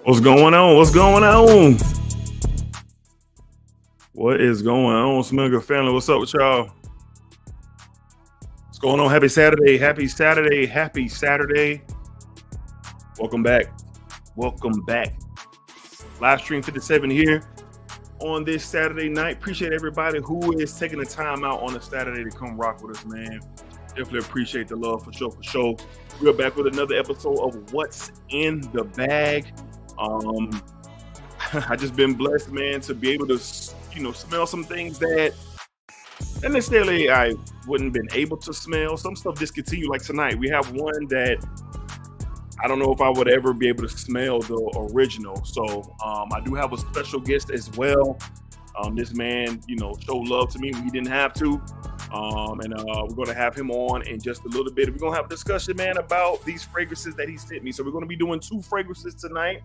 What's going on? What's going on? What is going on, Mugler family? What's up with y'all? What's going on? Happy Saturday. Happy Saturday. Happy Saturday. Welcome back. Welcome back. Livestream 57 here on this Saturday night. Appreciate everybody who is taking the time out on a Saturday to come rock with us, man. Definitely appreciate the love for sure, for sure. We're back with another episode of What's in the Bag. I just been blessed, man, to be able to, smell some things that necessarily I wouldn't been able to smell. Some stuff discontinued, like tonight. We have one that I don't know if I would ever be able to smell the original. So I do have a special guest as well. This man, showed love to me when he didn't have to. And we're going to have him on in just a little bit. We're going to have a discussion, man, about these fragrances that he sent me. So we're going to be doing 2 fragrances tonight.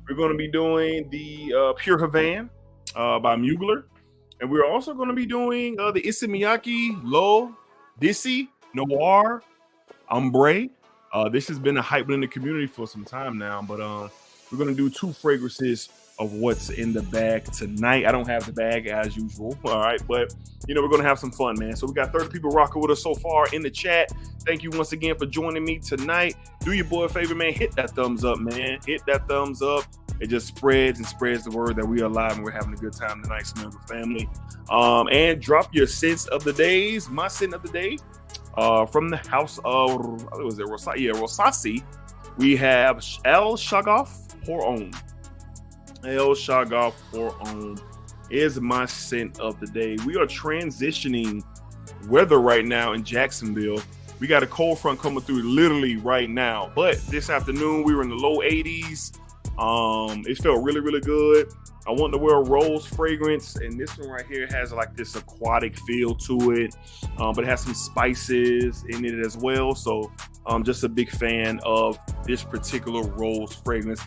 We're going to be doing the Pure Havane by Mugler. And we're also going to be doing the Issey Miyake, Issey, Noir, Ambre. This has been a hype in the community for some time now. But we're going to do 2 fragrances of what's in the bag tonight. I don't have the bag as usual. All right. But, we're going to have some fun, man. So we got 30 people rocking with us so far in the chat. Thank you once again for joining me tonight. Do your boy a favor, man. Hit that thumbs up, man. Hit that thumbs up. It just spreads the word that we are live and we're having a good time tonight, Mugler family. And drop your scents of the days. My scent of the day from the house of, Rosasi. We have El Shagaf Pour Homme. El Shagaf Pour Homme is my scent of the day. We are transitioning weather right now in Jacksonville. We got a cold front coming through literally right now. But this afternoon, we were in the low 80s. It felt really, really good. I wanted to wear a rose fragrance, and this one right here has like this aquatic feel to it, but it has some spices in it as well. So I'm just a big fan of this particular rose fragrance.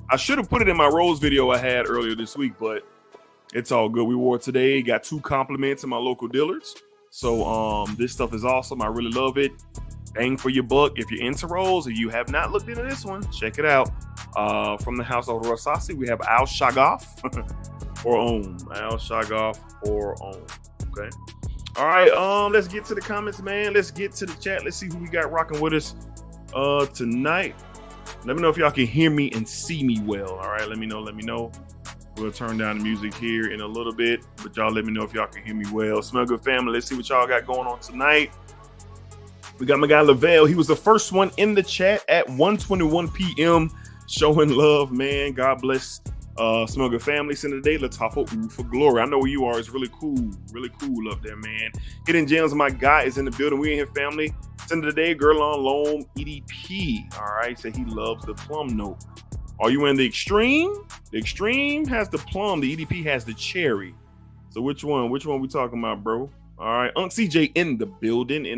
I should have put it in my rose video I had earlier this week, but it's all good. We wore it today. Got 2 compliments in my local dealers. So this stuff is awesome. I really love it. Bang for your buck. If you're into rose, if you have not looked into this one, check it out. From the house of Rosasi, we have El Shagaf Pour Homme. El Shagaf Pour Homme. Okay. All right. Let's get to the comments, man. Let's get to the chat. Let's see who we got rocking with us tonight. Let me know if y'all can hear me and see me well. All right. Let me know. We'll turn down the music here in a little bit, but y'all let me know if y'all can hear me well. Mugler family, let's see what y'all got going on tonight. We got my guy Lavelle. He was the first one in the chat at 1:21 p.m. showing love, man. God bless Mugler family. Send the day, Latafa for glory. I know where you are. It's really cool up there, man. Hidden Gems, my guy is in the building. We in here, family. Send the day, girl on loan, EDP. All right, say he loves the plum note. Are you in the extreme? The extreme has the plum. The EDP has the cherry. So which one? Which one we talking about, bro? All right, Unc CJ in the building. Get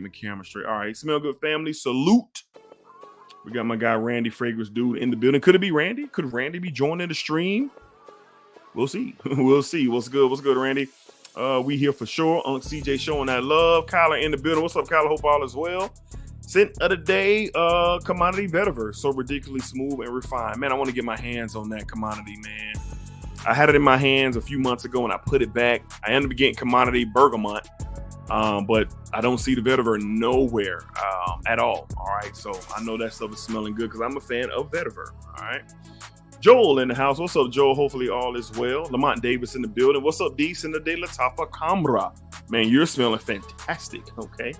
my camera straight. All right, Smell Good family, salute. We got my guy Randy Fragrance dude in the building. Could it be Randy? Could Randy be joining the stream? We'll see. We'll see. What's good, Randy? We here for sure. Unc CJ showing that love. Kyler in the building. What's up, Kyler? Hope all is well. Scent of the day, commodity vetiver. So ridiculously smooth and refined. Man, I want to get my hands on that commodity, man. I had it in my hands a few months ago and I put it back. I ended up getting commodity bergamot, but I don't see the vetiver nowhere at all. All right, so I know that stuff is smelling good because I'm a fan of vetiver. All right, Joel in the house. What's up, Joel? Hopefully all is well. Lamont Davis in the building. What's up, D? In the day, Latafa Camera. Man, you're smelling fantastic. Okay,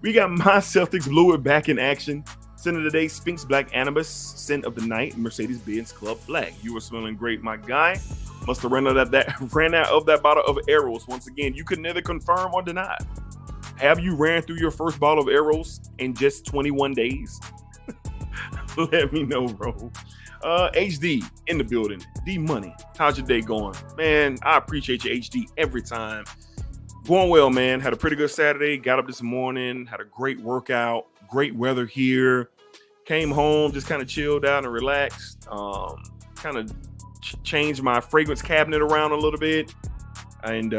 we got my Celtics Blue back in action. Scent of the day, Sphinx Black Anubis. Scent of the night, Mercedes-Benz Club Black. You were smelling great, my guy. Must have ran out of that bottle of arrows. Once again, you could neither confirm or deny. Have you ran through your first bottle of arrows in just 21 days? Let me know, bro. HD in the building. D Money. How's your day going? Man, I appreciate you, HD, every time. Going well, man. Had a pretty good Saturday. Got up this morning. Had a great workout. Great weather here. Came home, just kind of chilled out and relaxed. Kind of changed my fragrance cabinet around a little bit. and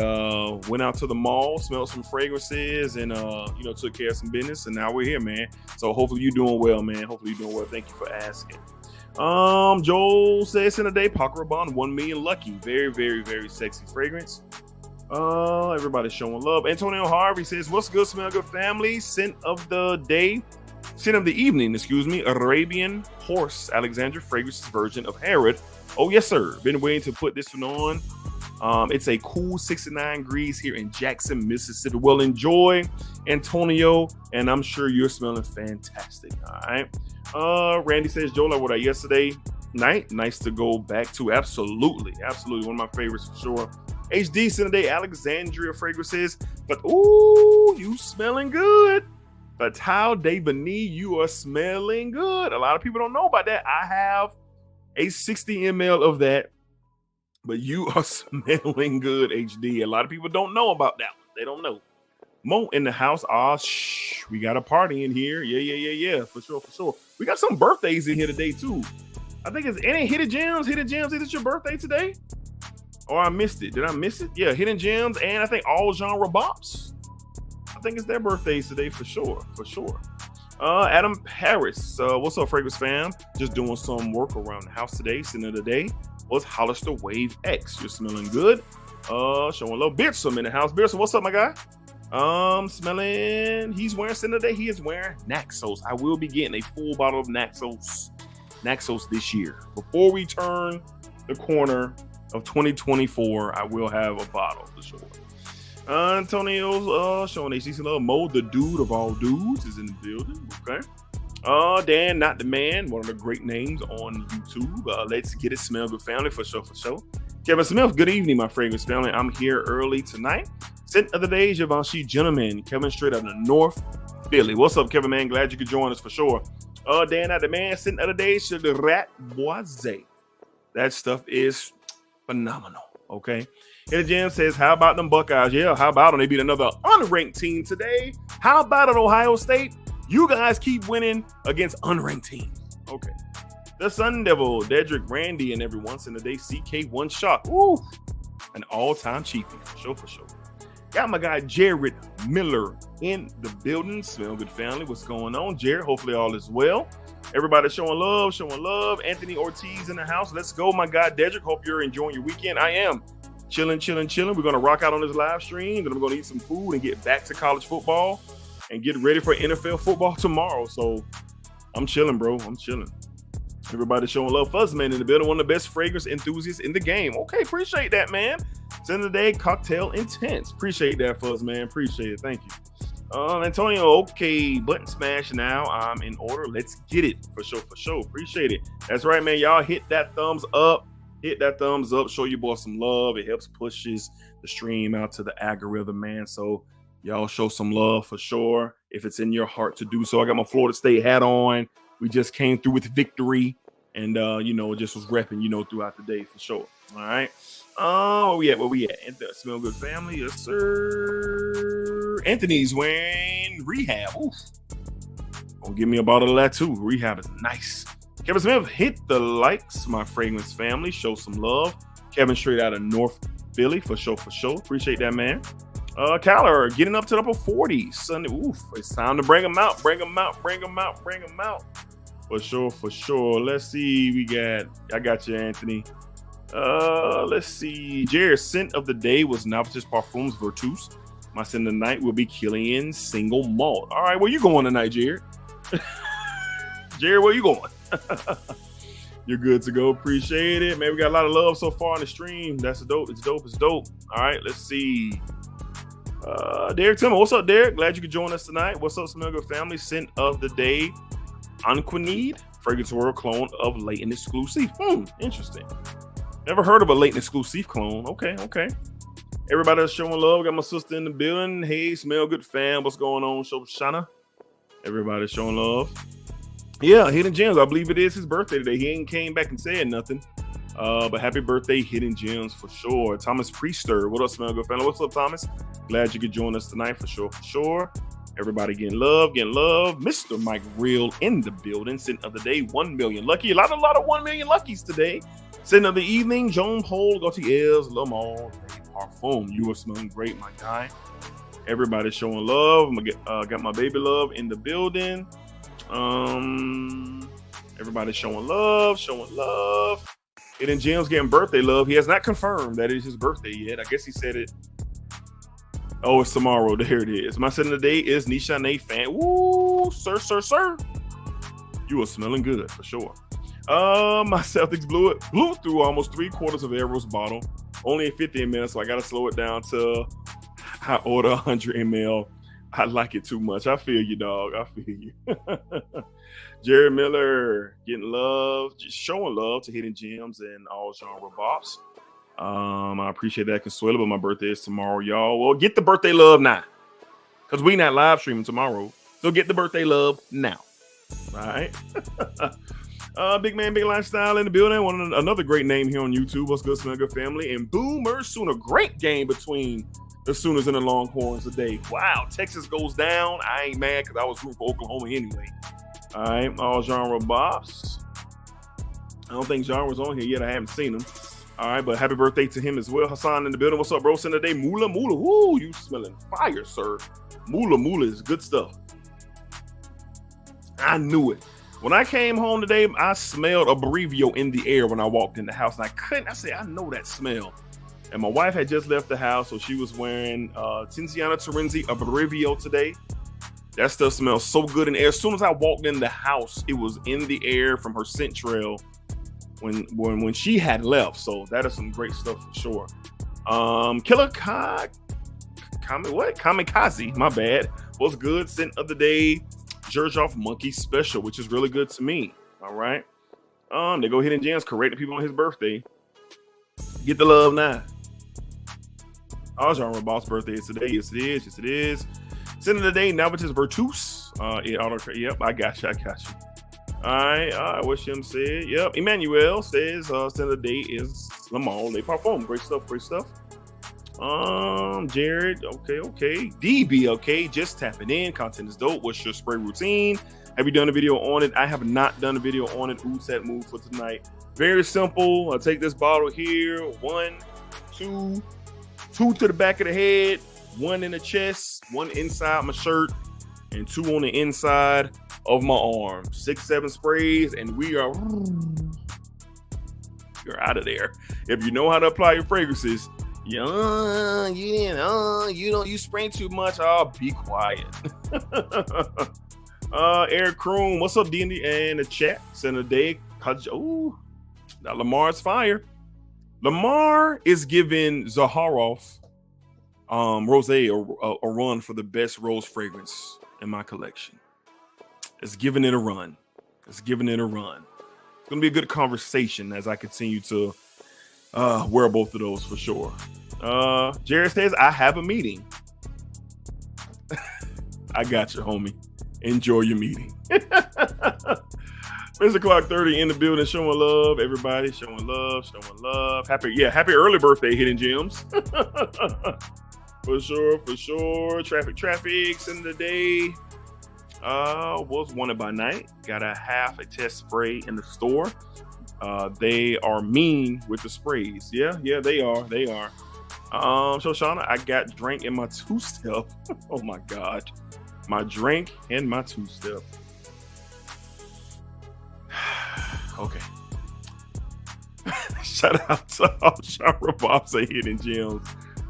went out to the mall, smelled some fragrances, and took care of some business. And now we're here, man. So hopefully you're doing well, man. Hopefully you're doing well. Thank you for asking. Joel says in a day, Paco Rabanne 1 million lucky. Very, very, very sexy fragrance. Everybody's showing love. Antonio Harvey says, what's good, Smell Good family? Scent of the evening, Arabian Horse Alexandra Fragrances version of Herod. Oh yes, sir. Been waiting to put this one on. It's a cool 69 degrees here in Jackson, Mississippi. Well, enjoy, Antonio, and I'm sure you're smelling fantastic. All right. Randy says, Joel, I wore that yesterday night. Nice to go back to. Absolutely. Absolutely. One of my favorites for sure. HD Sunday Alexandria fragrances. But, ooh, you smelling good. Fatal de Beni, you are smelling good. A lot of people don't know about that. I have a 60 ml of that. But you are smelling good, HD. A lot of people don't know about that one. They don't know. Mo in the house. We got a party in here. Yeah. For sure. We got some birthdays in here today, too. I think it's any Hidden Gems. Hidden Gems, is it your birthday today? Or I missed it. Did I miss it? Yeah, Hidden Gems and I think All Genre Bops. I think it's their birthdays today for sure. Adam Paris. What's up, Fragrance fam? Just doing some work around the house today. Scent of the day was Hollister Wave X. You're smelling good. Showing low. Beardsome in the house. Beardsome, what's up, my guy? Smelling. He's wearing scent of the day. He is wearing Naxos. I will be getting a full bottle of Naxos this year. Before we turn the corner of 2024, I will have a bottle for sure. Antonio's showing HCC love. Mo, the dude of all dudes, is in the building. Okay. Dan, not the man, one of the great names on YouTube. Let's get it, Smell Good family for sure. Kevin Smith, good evening, my fragrance family. I'm here early tonight. Scent of the day, Givenchy Gentleman. Kevin straight out of North Philly. What's up, Kevin, man? Glad you could join us for sure. Dan, not the man. Scent of the day, Rat Boise. That stuff is phenomenal. Okay. Hidden Jam says, how about them Buckeyes? Yeah, how about them? They beat another unranked team today. How about it, Ohio State? You guys keep winning against unranked teams. Okay. The Sun Devil, Dedrick, Randy, and every once in a day, CK1 Shock. Ooh, an all-time cheapie for sure. Got my guy Jared Miller in the building. Smell Good family. What's going on, Jared? Hopefully all is well. Everybody showing love. Anthony Ortiz in the house. Let's go, my guy Dedrick. Hope you're enjoying your weekend. I am. Chilling. We're going to rock out on this live stream. Then I'm going to eat some food and get back to college football and get ready for NFL football tomorrow. So I'm chilling, bro. I'm chilling. Everybody showing love. Fuzzman in the building. One of the best fragrance enthusiasts in the game. Okay, appreciate that, man. Send of the day, Cocktail Intense. Appreciate that, Fuzzman. Appreciate it. Thank you. Antonio, okay. Button smash now. I'm in order. Let's get it. For sure. Appreciate it. That's right, man. Y'all hit that thumbs up. Show your boy some love. It helps pushes the stream out to the algorithm, man. So y'all show some love for sure if it's in your heart to do so. I got my Florida State hat on. We just came through with victory and, just was repping, throughout the day for sure. All right. Where we at? Smell Good family. Yes, sir. Anthony's wearing Rehab. Oof. Gonna give me a bottle of that too. Rehab is nice. Kevin Smith, hit the likes, my fragrance family. Show some love. Kevin straight out of North Philly for sure. Appreciate that, man. Kyler getting up to the upper 40s. Sunday. Oof. It's time to bring them out. For sure. Let's see. I got you, Anthony. Let's see. Jared's scent of the day was Novices Parfums Vertus. My scent of the night will be Killian Single Malt. All right, where you going tonight, Jared? Jared, where you going? You're good to go. Appreciate it, man. We got a lot of love so far on the stream. That's dope. It's dope. All right, let's see. Derek Timmer, what's up, Derek? Glad you could join us tonight. What's up, Smell Good family? Scent of the day, Anquinide, Fragrance World clone of Latent Exclusive. Interesting. Never heard of a Latent Exclusive clone. Okay. Everybody that's showing love. Got my sister in the building. Hey, Smell Good fam. What's going on, Shoshana? Everybody showing love. Yeah, Hidden Gems. I believe it is his birthday today. He ain't came back and said nothing. But happy birthday, Hidden Gems for sure. Thomas Priester. What up, Smell Good family? What's up, Thomas? Glad you could join us tonight for sure. Everybody getting love. Mr. Mike Real in the building. Scent of the day, 1 million lucky. A lot of 1 million luckies today. Scent of the evening, Joan Hole, Gautier's, Lamar, Parfum. You are smelling great, my guy. Everybody's showing love. Got my baby love in the building. Everybody's showing love. Hidden Gems getting birthday love. He has not confirmed that it's his birthday yet. I guess he said it. Oh, it's tomorrow. There it is. My set of the day is Nishane Fan. Woo, sir. You are smelling good for sure. My Celtics blew through almost 3/4 of Arrow's bottle. Only at 15 minutes, so I got to slow it down to I order 100 ml. I like it too much. I feel you, dog. I feel you. Jerry Miller getting love, just showing love to Hidden Gems and all genre bops. I appreciate that, Consuelo, but my birthday is tomorrow, y'all. Well, get the birthday love now, because we not live streaming tomorrow. So get the birthday love now. All right. Big Man, Big Lifestyle in the building. Another great name here on YouTube. What's good, Smell Good family? And Boomer Sooner. Great game between the Sooners and the Longhorns today. Wow, Texas goes down. I ain't mad because I was rooting for Oklahoma anyway. All right, all genre bops. I don't think Genre was on here yet. I haven't seen him. All right, but happy birthday to him as well. Hassan in the building. What's up, bro? Send today. Mula. Woo, you smelling fire, sir. Mula is good stuff. I knew it. When I came home today, I smelled a Brevio in the air when I walked in the house. And I said, I know that smell. And my wife had just left the house, so she was wearing Tiziana Terenzi, a Brevio today. That stuff smells so good in the air. As soon as I walked in the house, it was in the air from her scent trail when she had left. So that is some great stuff for sure. Killer Kamikaze, my bad. What's good? Scent of the day. Jerjoff Monkey Special, which is really good to me. All right. They go Hidden Gems, correcting people on his birthday. Get the love now. Our genre boss birthday is today. Yes, it is. Scent of the day, now it's Virtus. Yep, I got you. All right, what Shim said. Yep, Emmanuel says scent of the day is Lamar Le Parfum. Great stuff. Jared, okay. DBLK, just tapping in. Content is dope. What's your spray routine? Have you done a video on it? I have not done a video on it. Who's that move for tonight? Very simple. I'll take this bottle here. 1, 2 to the back of the head, 1 in the chest, 1 inside my shirt, and 2 on the inside of my arm. 6, 7 sprays, and you're out of there. If you know how to apply your fragrances, you spraying too much. I'll be quiet. Eric Kroon, what's up, D&D? And the chat, send a day. Oh, now Lamar's fire. Lamar is giving Zaharoff Rosé a run for the best rose fragrance in my collection. It's giving it a run. It's going to be a good conversation as I continue to wear both of those for sure. Jared says, I have a meeting. I got you, homie. Enjoy your meeting. Mr. Clark 30 in the building, showing love. Everybody showing love. Happy early birthday, Hidden Gems. For sure. Traffic's in the day. Was wanted by night. Got a half a test spray in the store. They are mean with the sprays. Yeah, they are. Shoshana, I got drink in my 2-step. Oh my God. My drink and my 2-step. Okay. Shout out to all genre bops and Hidden Gems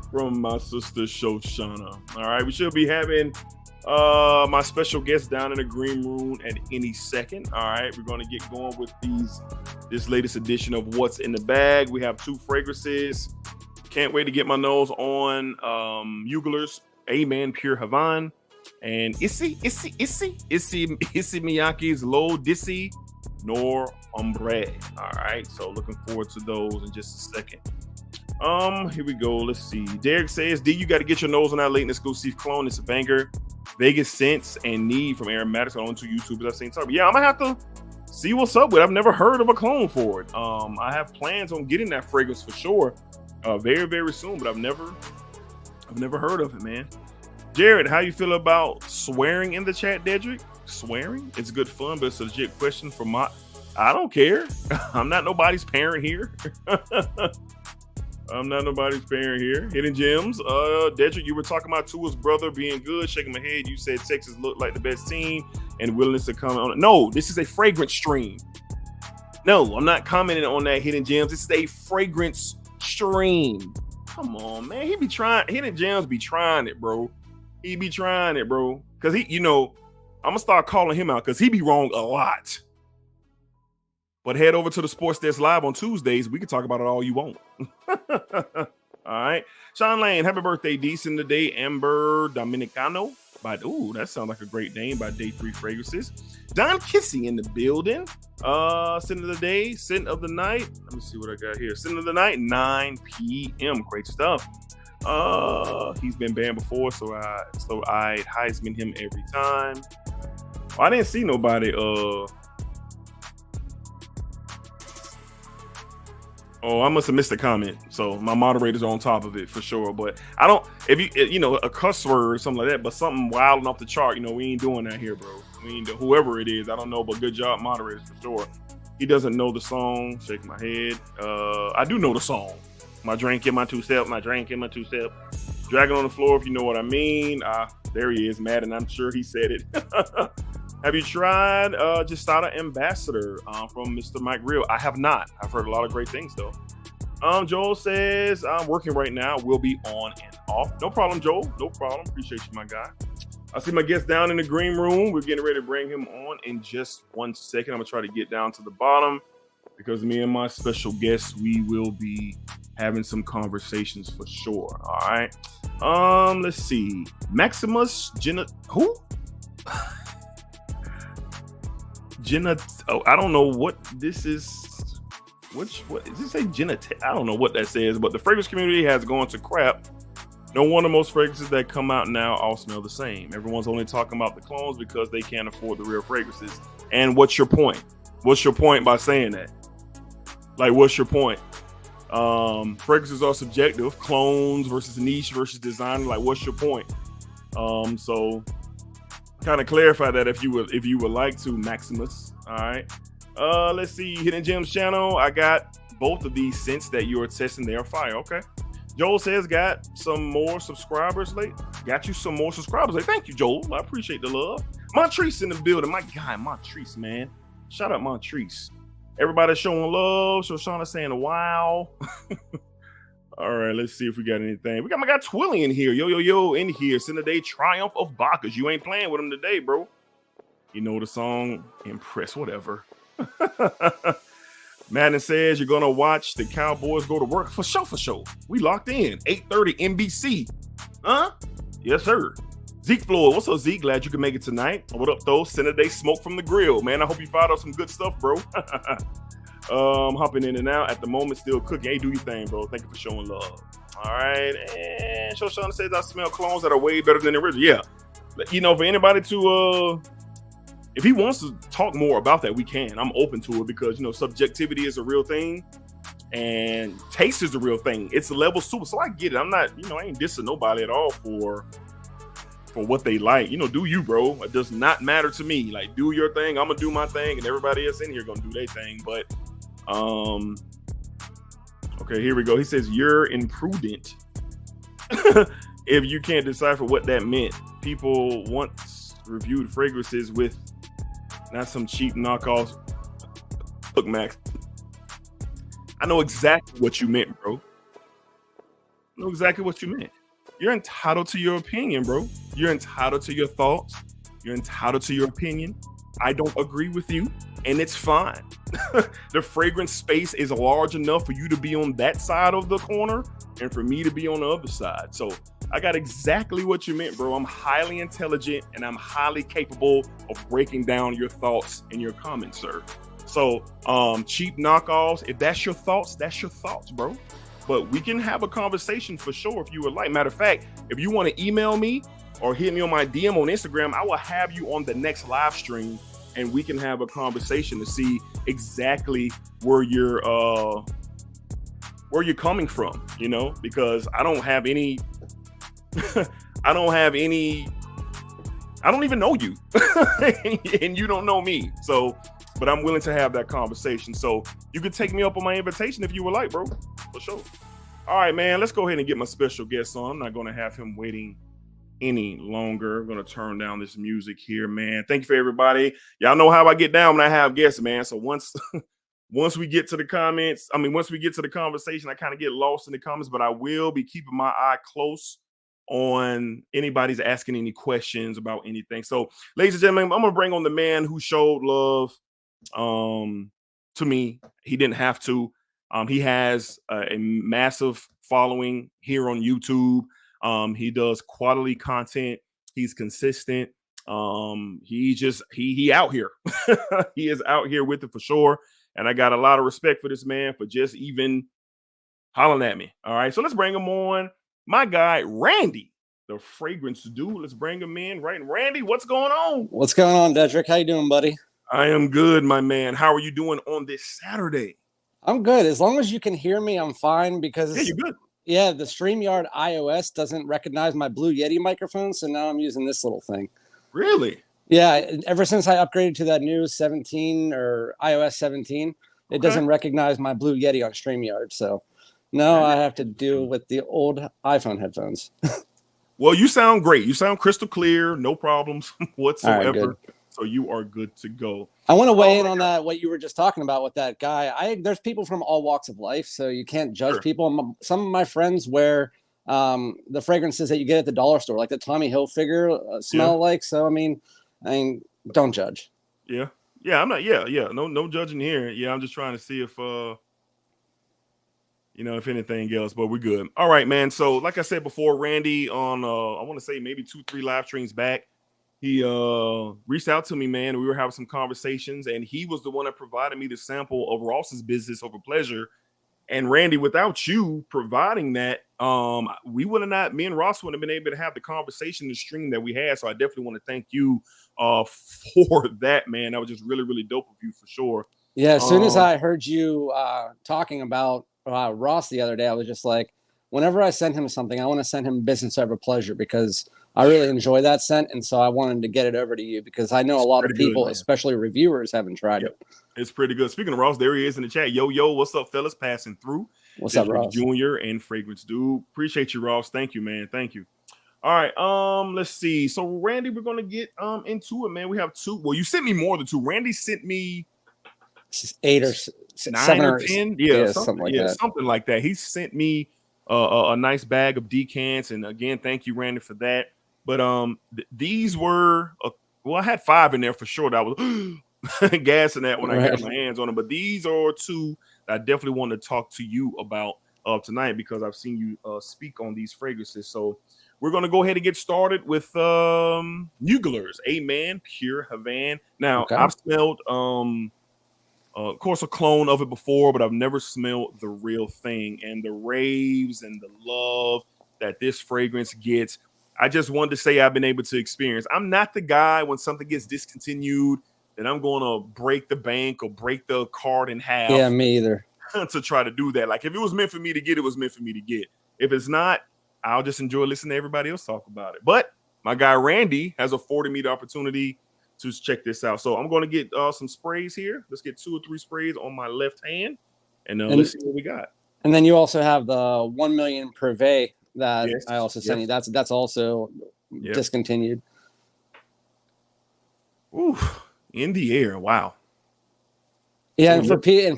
from my sister Shoshana. All right, we should be having my special guest down in the green room at any second. All right, we're going to get going with this latest edition of What's in the Bag. We have 2 fragrances. Can't wait to get my nose on Mugler's Pure Havane and Issey Miyake's Low Dissy Noir Ambre. All right, so looking forward to those in just a second. Here we go. Let's see. Derek says, D, you got to get your nose on that latent exclusive clone. It's a banger. Vegas Scents and Need from Aromatics on 2 YouTubers I've seen. Yeah, I'm gonna have to see what's up with it. I've never heard of a clone for it. I have plans on getting that fragrance for sure, very, very soon, but I've never heard of it, man. Jared, how you feel about swearing in the chat, Dedrick? Swearing? It's good fun, but it's a legit question for I don't care. I'm not nobody's parent here. I'm not nobody's parent here. Hidden Gems. Dedrick, you were talking about Tua's brother being good. Shaking my head. You said Texas looked like the best team and willingness to comment on it. No, this is a fragrance stream. No, I'm not commenting on that, Hidden Gems. This is a fragrance stream. Come on, man. He be trying. Hidden Gems be trying it, bro. He be trying it, bro. Because he, I'm going to start calling him out because he be wrong a lot. But head over to the Sports Desk Live on Tuesdays. We can talk about it all you want. All right. Sean Lane, happy birthday, decent today. Ambre Dominicano. That sounds like a great name by Day 3 Fragrances. Don Kissy in the building. Scent of the day, scent of the night. Let me see what I got here. Scent of the night, 9 p.m. Great stuff. He's been banned before, so I Heisman him every time. I didn't see nobody. I must have missed a comment. So my moderators are on top of it for sure. But I don't, if you, a cuss word or something like that, but something wild and off the chart, we ain't doing that here, bro. We ain't whoever it is. I don't know, but good job, moderators for sure. He doesn't know the song. Shake my head. I do know the song. My drink in my two-step. My drink in my two-step. Dragon on the floor, if you know what I mean. There he is, Matt, and I'm sure he said it. Have you tried Gestada Ambassador from Mr. Mike Real? I have not. I've heard a lot of great things, though. Joel says, I'm working right now. We'll be on and off. No problem, Joel. No problem. Appreciate you, my guy. I see my guest down in the green room. We're getting ready to bring him on in just 1 second. I'm going to try to get down to the bottom because me and my special guest, we will be having some conversations for sure. All right. Let's see. Maximus who? I don't know what this is. What does it say? I don't know what that says, but the fragrance community has gone to crap. No wonder most fragrances that come out now all smell the same. Everyone's only talking about the clones because they can't afford the real fragrances. And what's your point? What's your point by saying that? Like, what's your point? Fragrances are subjective. Clones versus niche versus designer. Like, what's your point? So kind of clarify that if you would like to, Maximus. All right. Let's see. Hidden Gems channel. I got both of these scents that you are testing. They are fire. Okay. Joel says got some more subscribers late. Got you some more subscribers late. Thank you, Joel. I appreciate the love. Montrese in the building. My guy, Montrese, man. Shout out Montrese. Everybody showing love. Shoshana saying wow. All right, let's see if we got anything. We got my guy Twilly in here. Yo, in here. Send a day Triumph of Bacchus. You ain't playing with him today, bro. You know the song. Impress, whatever. Madden says you're gonna watch the Cowboys go to work for sure. We locked in. 8:30 NBC. Huh? Yes, sir. Zeke Floyd, what's up, Zeke? Glad you can make it tonight. What up, though? Send a day smoke from the grill, man. I hope you fired up some good stuff, bro. Hopping in and out at the moment, still cooking. Hey, do your thing, bro. Thank you for showing love. All right, and Shoshana says I smell clones that are way better than the original. Yeah, for anybody to if he wants to talk more about that, we can. I'm open to it because subjectivity is a real thing, and taste is a real thing. It's a level super, so I get it. I'm not, I ain't dissing nobody at all for what they like. Do you, bro? It does not matter to me. Like, do your thing. I'm gonna do my thing, and everybody else in here gonna do their thing. But okay, here we go. He says you're imprudent if you can't decipher what that meant. People once reviewed fragrances with not some cheap knockoffs. Look, Max, I know exactly what you meant, bro. I know exactly what you meant. You're entitled to your opinion, bro. You're entitled to your thoughts. You're entitled to your opinion. I don't agree with you, and it's fine. The fragrance space is large enough for you to be on that side of the corner and for me to be on the other side. So I got exactly what you meant, bro. I'm highly intelligent, and I'm highly capable of breaking down your thoughts and your comments, sir. So cheap knockoffs, if that's your thoughts, bro. But we can have a conversation for sure if you would like. Matter of fact, if you want to email me or hit me on my DM on Instagram, I will have you on the next live stream and we can have a conversation to see exactly where you're coming from, because I don't have any I don't even know you and you don't know me. So, but I'm willing to have that conversation. So you could take me up on my invitation if you would like, bro. For sure. All right, man, let's go ahead and get my special guest on. I'm not going to have him waiting any longer. I'm going to turn down this music here, man. Thank you for everybody. Y'all know how I get down when I have guests, man. So once we get to the comments, once we get to the conversation, I kind of get lost in the comments, but I will be keeping my eye close on anybody's asking any questions about anything. So, ladies and gentlemen, I'm going to bring on the man who showed love to me. He didn't have to. He has a massive following here on YouTube. He does quality content. He's consistent. He out here. He is out here with it for sure. And I got a lot of respect for this man for just even hollering at me. All right. So let's bring him on. My guy, Randy, the fragrance dude. Let's bring him in. Right. And Randy, what's going on? What's going on, Dedrick? How you doing, buddy? I am good, my man. How are you doing on this Saturday? I'm good. As long as you can hear me, I'm fine because you're good. Yeah, the StreamYard iOS doesn't recognize my Blue Yeti microphone, so now I'm using this little thing. Really? Yeah, ever since I upgraded to that new 17 or iOS 17, it doesn't recognize my Blue Yeti on StreamYard. So now I have to deal with the old iPhone headphones. Well, you sound great. You sound crystal clear. No problems whatsoever. Right, so you are good to go. I want to weigh in on that, what you were just talking about with that guy. There's people from all walks of life, so you can't judge people. Some of my friends wear the fragrances that you get at the dollar store, like the Tommy Hilfiger smell like. So, I mean, don't judge. Yeah. I'm not. Yeah. No judging here. Yeah, I'm just trying to see if, if anything else, but we're good. All right, man. So, like I said before, Randy on, I want to say maybe 2-3 live streams back, he reached out to me, man. We were having some conversations, and he was the one that provided me the sample of Ross's Business Over Pleasure. And Randy, without you providing that, me and Ross wouldn't have been able to have the conversation, the stream that we had. So I definitely want to thank you for that, man. That was just really, really dope of you for sure. Yeah, as soon as I heard you talking about Ross the other day, I was just like, whenever I send him something, I want to send him Business Over Pleasure because I really enjoy that scent. And so I wanted to get it over to you because I know a lot of people, especially reviewers, haven't tried it. It's pretty good. Speaking of Ross, there he is in the chat. Yo, what's up, fellas? Passing through. What's up, Ross? Junior and Fragrance Dude. Appreciate you, Ross. Thank you, man. Thank you. All right. Let's see. So, Randy, we're gonna get into it, man. We have 2. Well, you sent me more than 2. Randy sent me 8 or 9 or 10. Yeah, something like that. Something like that. He sent me a nice bag of decants, and again, thank you, Randy, for that. But these were I had 5 in there for sure. That was gassing that when I got my hands on them. But these are 2 that I definitely want to talk to you about tonight because I've seen you speak on these fragrances. So we're gonna go ahead and get started with Mugler's Pure Havane. Now I've smelled of course a clone of it before, but I've never smelled the real thing. And the raves and the love that this fragrance gets, I just wanted to say I've been able to experience. I'm not the guy when something gets discontinued that I'm going to break the bank or break the card in half. Yeah, me either. To try to do that. Like if it was meant for me to get, it was meant for me to get. If it's not, I'll just enjoy listening to everybody else talk about it. But my guy Randy has afforded me the opportunity to check this out. So I'm going to get some sprays here. Let's get 2 or 3 sprays on my left hand, and let's see what we got. And then you also have the 1 million Privé that I also sent you. That's also discontinued. Ooh, in the air. Wow. Yeah, and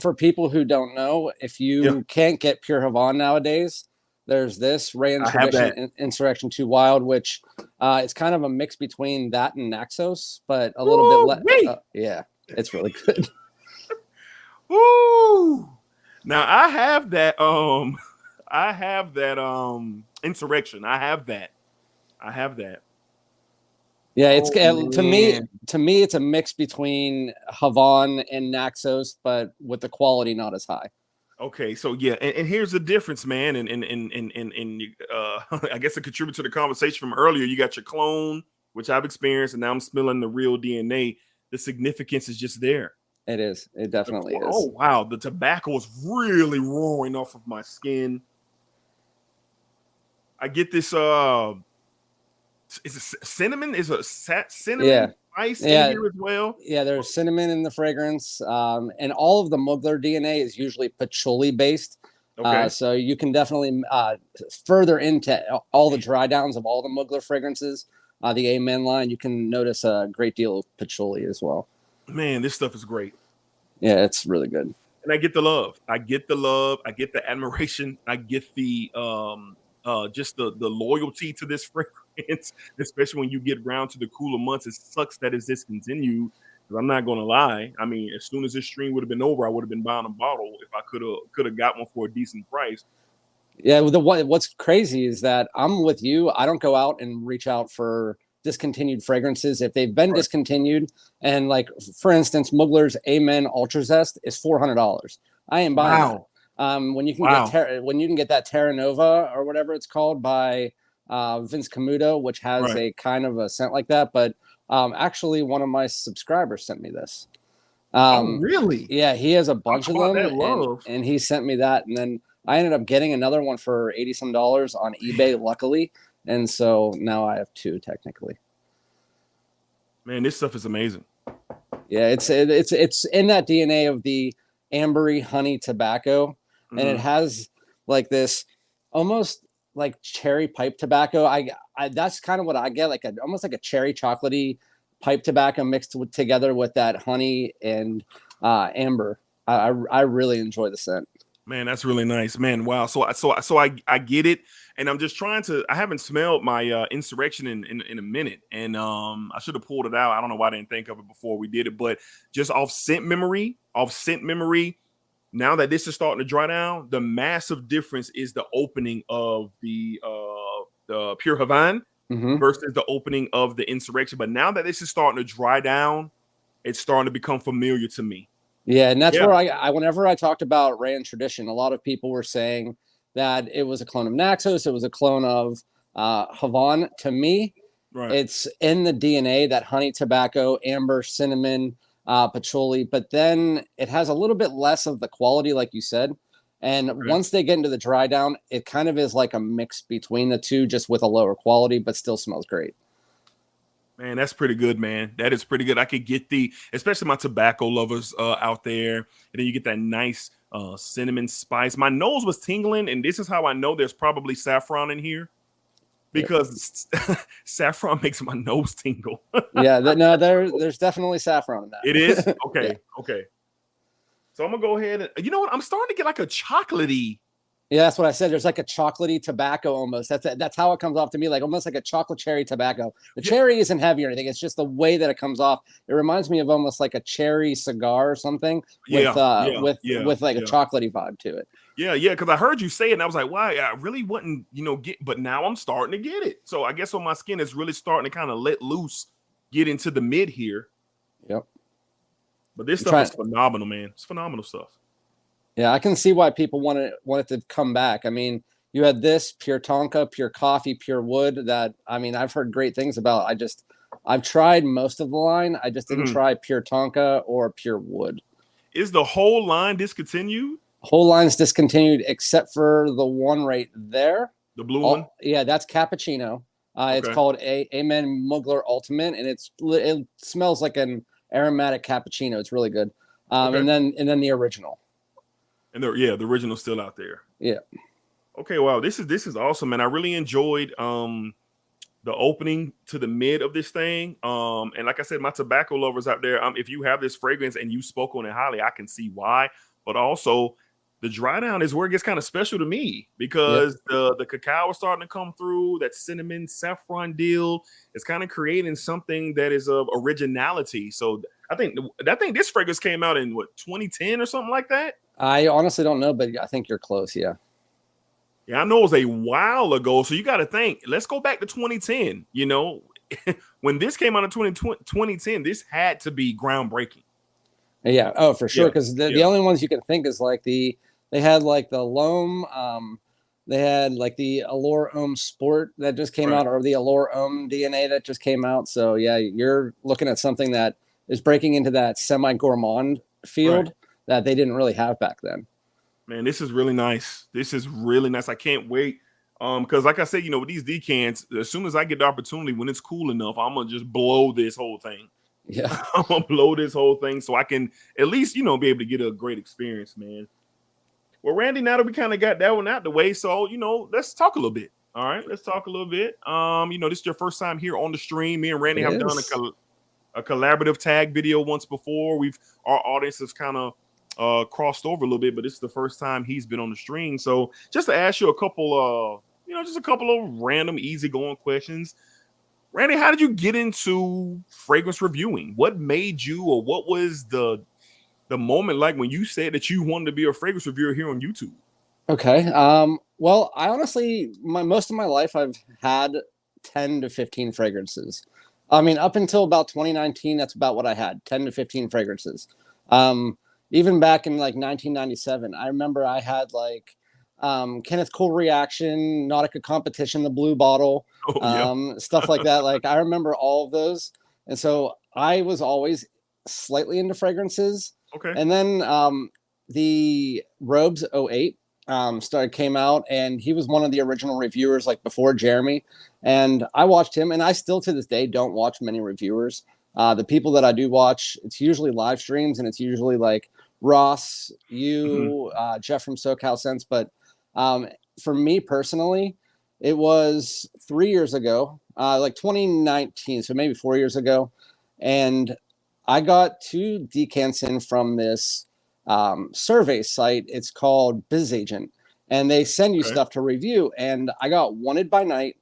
for people who don't know, if you can't get Pure Havane nowadays, there's this Ray and Insurrection 2 Wild, which it's kind of a mix between that and Naxos, but a little bit less. Yeah, it's really good. Woo! Now I have that Insurrection. I have that. Yeah, it's to me it's a mix between Havane and Naxos, but with the quality not as high. Okay, so yeah, and here's the difference, man. And I guess to contribute to the conversation from earlier, you got your clone, which I've experienced, and now I'm smelling the real DNA. The significance is just there. It is. It definitely is. Oh wow, the tobacco is really roaring off of my skin. I get this. Is it cinnamon? Is a cinnamon spice in here as well? Yeah, there's cinnamon in the fragrance, and all of the Mugler DNA is usually patchouli based. Okay. So you can definitely further into all the dry downs of all the Mugler fragrances, the Amen line, you can notice a great deal of patchouli as well. Man, this stuff is great. Yeah, it's really good. And I get the love. I get the love. I get the admiration. I get the just the loyalty to this fragrance, especially when you get around to the cooler months. It sucks that it's discontinued. Because I'm not gonna lie. I mean, as soon as this stream would have been over, I would have been buying a bottle if I could have got one for a decent price. Yeah, what's crazy is that I'm with you. I don't go out and reach out for discontinued fragrances if they've been discontinued. And like, for instance, Mugler's Amen Ultra Zest is $400. I ain't buying that. When you can get that Terra Nova or whatever it's called by Vince Camuto, which has a kind of a scent like that. But actually, one of my subscribers sent me this. Oh, really? Yeah, he has a bunch of them, and he sent me that, and then I ended up getting another one for $80 some on eBay, luckily. And so now I have two technically. Man, this stuff is amazing. Yeah, it's in that DNA of the ambery honey tobacco, and it has like this almost like cherry pipe tobacco. I that's kind of what I get, like almost like a cherry chocolatey pipe tobacco mixed together with that honey and amber. I really enjoy the scent. Man, that's really nice, man. Wow. So I get it, and I'm just trying to. I haven't smelled my Insurrection in a minute, and I should have pulled it out. I don't know why I didn't think of it before we did it, but just off scent memory. Now that this is starting to dry down, the massive difference is the opening of the Pure Havane versus the opening of the Insurrection. But now that this is starting to dry down, it's starting to become familiar to me. Yeah, and that's where I whenever I talked about Rand Tradition, a lot of people were saying that it was a clone of Naxos, it was a clone of Havane. To me, it's in the DNA, that honey, tobacco, amber, cinnamon, patchouli, but then it has a little bit less of the quality, like you said. And once they get into the dry down, it kind of is like a mix between the two, just with a lower quality, but still smells great. Man, that's pretty good, man. That is pretty good. I could get especially my tobacco lovers out there. And then you get that nice cinnamon spice. My nose was tingling, and this is how I know there's probably saffron in here, because saffron makes my nose tingle. There's definitely saffron in that. It is? Okay, okay. So I'm going to go ahead and, you know what? I'm starting to get like a chocolatey. Yeah, that's what I said. There's like a chocolatey tobacco almost. That's how it comes off to me, like almost like a chocolate cherry tobacco. The cherry isn't heavy or anything. It's just the way that it comes off. It reminds me of almost like a cherry cigar or something with like a chocolatey vibe to it. Yeah, because I heard you say it, and I was like, why? I really wouldn't, but now I'm starting to get it. So I guess on my skin is really starting to kind of let loose, get into the mid here. Yep. But this stuff is phenomenal, man. It's phenomenal stuff. Yeah, I can see why people want it to come back. I mean, you had this Pure Tonka, Pure Coffee, Pure Wood that, I mean, I've heard great things about. I've tried most of the line. I just didn't try Pure Tonka or Pure Wood. Is the whole line discontinued? Whole line's discontinued except for the one right there. The blue one? Yeah, that's cappuccino. It's called Amen Mugler Ultimate, and it smells like an aromatic cappuccino. It's really good. And then the original. And the original's still out there. Yeah. Okay. Wow. This is awesome, man. I really enjoyed the opening to the mid of this thing. And like I said, my tobacco lovers out there, if you have this fragrance and you spoke on it highly, I can see why. But also, the dry down is where it gets kind of special to me, because the cacao is starting to come through. That cinnamon saffron deal is kind of creating something that is of originality. So I think this fragrance came out in 2010 or something like that. I honestly don't know, but I think you're close. Yeah. Yeah, I know it was a while ago. So you got to think, let's go back to 2010. When this came out in 2010, this had to be groundbreaking. Yeah. Oh, for sure. Because the only ones you can think is like they had like the Loam. They had like the Allure Homme Sport that just came out, or the Allure Homme DNA that just came out. So yeah, you're looking at something that is breaking into that semi-gourmand field that they didn't really have back then. Man, this is really nice. I can't wait. Because like I said, with these decants, as soon as I get the opportunity, when it's cool enough, I'm gonna just blow this whole thing. Yeah. I'm gonna blow this whole thing so I can at least, be able to get a great experience, man. Well, Randy, now that we kind of got that one out the way, so let's talk a little bit. All right, let's talk a little bit. This is your first time here on the stream. Me and Randy have done a collaborative tag video once before. Our audience has kind of crossed over a little bit, but this is the first time he's been on the stream. So just to ask you a couple just a couple of random easygoing questions. Randy, how did you get into fragrance reviewing? What made you, or what was the moment like when you said that you wanted to be a fragrance reviewer here on YouTube? Okay. Well, I honestly, most of my life, I've had 10 to 15 fragrances. I mean, up until about 2019, that's about what I had, 10 to 15 fragrances. Even back in like 1997, I remember I had like Kenneth Cole Reaction, Nautica Competition, the blue bottle, stuff like that. Like I remember all of those. And so I was always slightly into fragrances. Okay. And then the Robes 08 came out, and he was one of the original reviewers, like before Jeremy. And I watched him, and I still to this day don't watch many reviewers. The people that I do watch, it's usually live streams, and it's usually like Ross, Jeff from SoCal Sense. But for me personally, it was 3 years ago, like 2019, so maybe 4 years ago. And I got 2 decants in from this survey site. It's called BizAgent, and they send you stuff to review. And I got Wanted by Night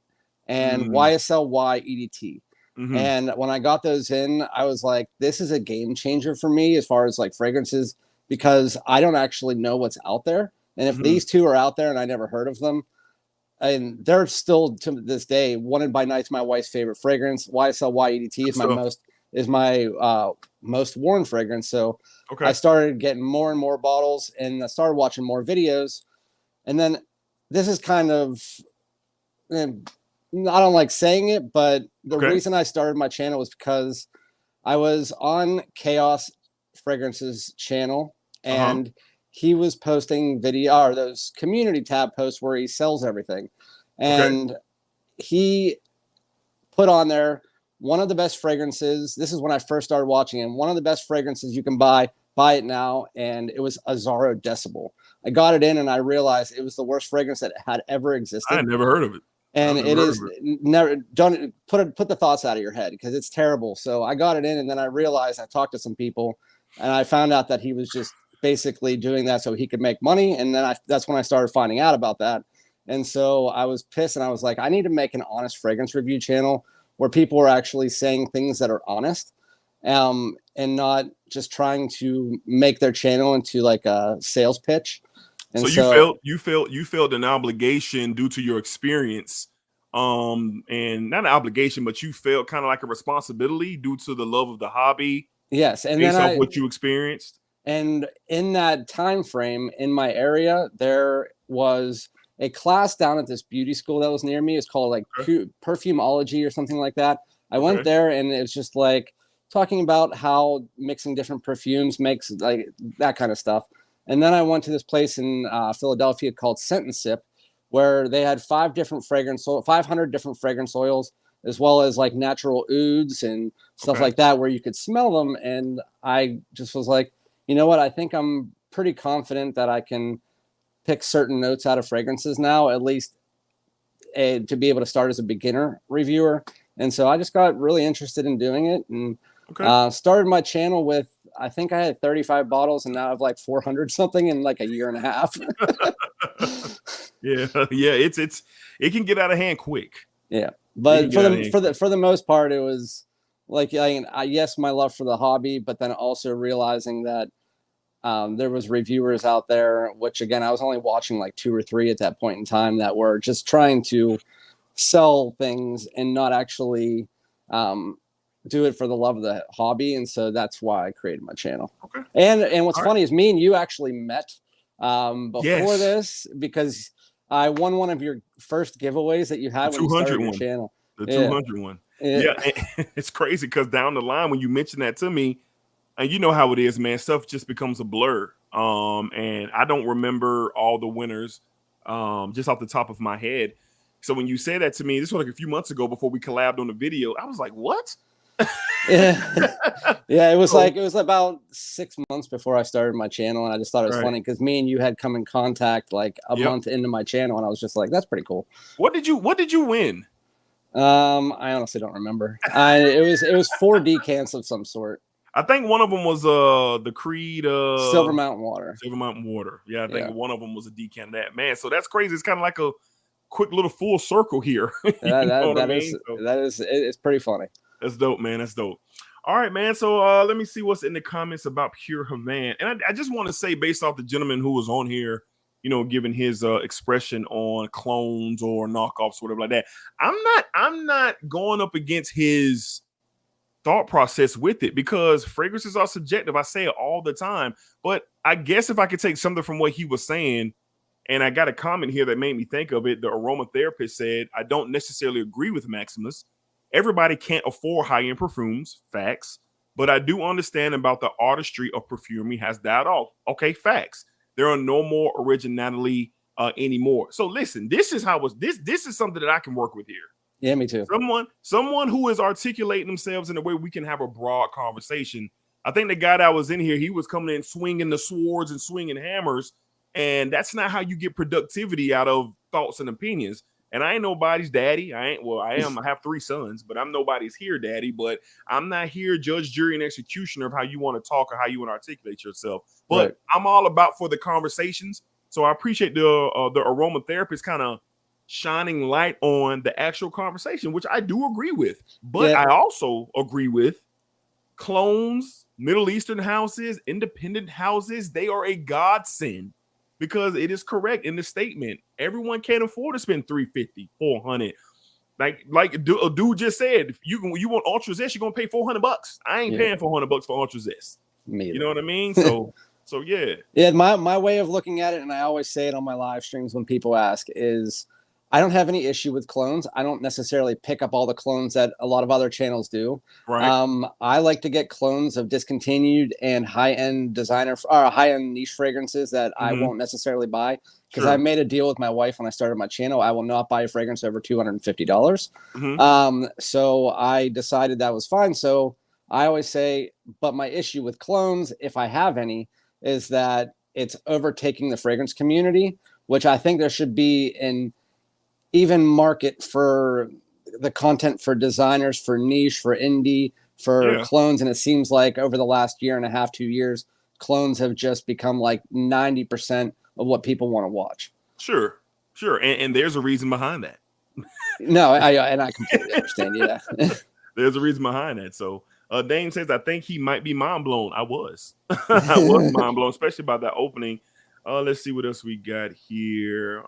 and YSLY EDT. And when I got those in, I was like, this is a game changer for me as far as like fragrances, because I don't actually know what's out there. And if these 2 are out there and I never heard of them, and they're still to this day, Wanted by Night's my wife's favorite fragrance. YSLY EDT is my most worn fragrance. So I started getting more and more bottles, and I started watching more videos. And then this is kind of, I don't like saying it, but the reason I started my channel was because I was on Chaos Fragrance's channel, and he was posting video, or those community tab posts where he sells everything. And he put on there one of the best fragrances. This is when I first started watching him. One of the best fragrances you can buy it now. And it was Azzaro Decibel. I got it in, and I realized it was the worst fragrance that had ever existed. I had never heard of it. And it is never, don't put the thoughts out of your head, because it's terrible. So I got it in, and then I realized, I talked to some people, and I found out that he was just basically doing that so he could make money. And then that's when I started finding out about that. And so I was pissed, and I was like, I need to make an honest fragrance review channel where people are actually saying things that are honest, and not just trying to make their channel into like a sales pitch. And so you felt an obligation due to your experience, and not an obligation, but you felt kind of like a responsibility due to the love of the hobby. Yes, and based off what you experienced. And in that time frame in my area, there was a class down at this beauty school that was near me. It's called like Perfumology or something like that. I went there, and it was just like talking about how mixing different perfumes makes like that kind of stuff. And then I went to this place in Philadelphia called Scent and Sip, where they had 500 different fragrance oils, as well as like natural ouds and stuff like that, where you could smell them. And I just was like, you know what? I think I'm pretty confident that I can pick certain notes out of fragrances now, at least to be able to start as a beginner reviewer. And so I just got really interested in doing it, and started my channel with, I think I had 35 bottles, and now I have like 400 something in like a year and a half. It can get out of hand quick. Yeah, but for the most part, it was like, yes, my love for the hobby, but then also realizing that there was reviewers out there, which again, I was only watching like 2 or 3 at that point in time, that were just trying to sell things and not actually do it for the love of the hobby. And so that's why I created my channel. And what's funny is me and you actually met before this, because I won one of your first giveaways that you had when you started your channel. The 200 one. Yeah. It's crazy, because down the line, when you mentioned that to me, and you know how it is, man, stuff just becomes a blur. And I don't remember all the winners just off the top of my head. So when you said that to me, this was like a few months ago before we collabed on the video, I was like, what? Yeah. It was about 6 months before I started my channel, and I just thought it was funny because me and you had come in contact like a month into my channel, and I was just like, that's pretty cool. What did you win? I honestly don't remember. It was 4 decants of some sort. I think one of them was the Creed Silver Mountain Water. Silver Mountain Water. Yeah, I think one of them was a decant of that. Man, so that's crazy. It's kind of like a quick little full circle here. It's pretty funny. That's dope, man. That's dope. All right, man. So let me see what's in the comments about Pure Havane. And I just want to say, based off the gentleman who was on here, you know, giving his expression on clones or knockoffs, whatever like that. I'm not going up against his thought process with it, because fragrances are subjective. I say it all the time, but I guess if I could take something from what he was saying, and I got a comment here that made me think of it. The aromatherapist said, I don't necessarily agree with Maximus. Everybody can't afford high-end perfumes, facts, but I do understand about the artistry of perfumery has died off. Okay, facts. There are no more originality anymore. So listen, this is something that I can work with here. Yeah, me too. Someone who is articulating themselves in a way we can have a broad conversation. I think the guy that was in here, he was coming in swinging the swords and swinging hammers, and that's not how you get productivity out of thoughts and opinions. And I ain't nobody's daddy. I have 3 sons, but I'm nobody's here daddy. But I'm not here judge, jury, and executioner of how you want to talk or how you want to articulate yourself. But I'm all about for the conversations. So I appreciate the aromatherapist kind of shining light on the actual conversation, which I do agree with. But I also agree with clones, Middle Eastern houses, independent houses. They are a godsend, because it is correct in the statement. Everyone can't afford to spend $350, $400. Like a dude just said, if you want Ultra Zest, you're gonna pay $400. I ain't paying $400 for Ultra Zest. You know what I mean? So yeah. Yeah, my way of looking at it, and I always say it on my live streams when people ask, is I don't have any issue with clones. I don't necessarily pick up all the clones that a lot of other channels do. Right. I like to get clones of discontinued and high-end designer or high-end niche fragrances that I won't necessarily buy, because I made a deal with my wife when I started my channel. I will not buy a fragrance over $250. So I decided that was fine. So I always say, but my issue with clones, if I have any, is that it's overtaking the fragrance community, which I think there should be an even market for the content for designers, for niche, for indie, for clones. And it seems like over the last year and a half, 2 years, clones have just become like 90% of what people want to watch. Sure. And there's a reason behind that. No, I completely understand. Yeah. There's a reason behind that. So Dame says, I think he might be mind blown. I was mind blown, especially by that opening. Let's see what else we got here.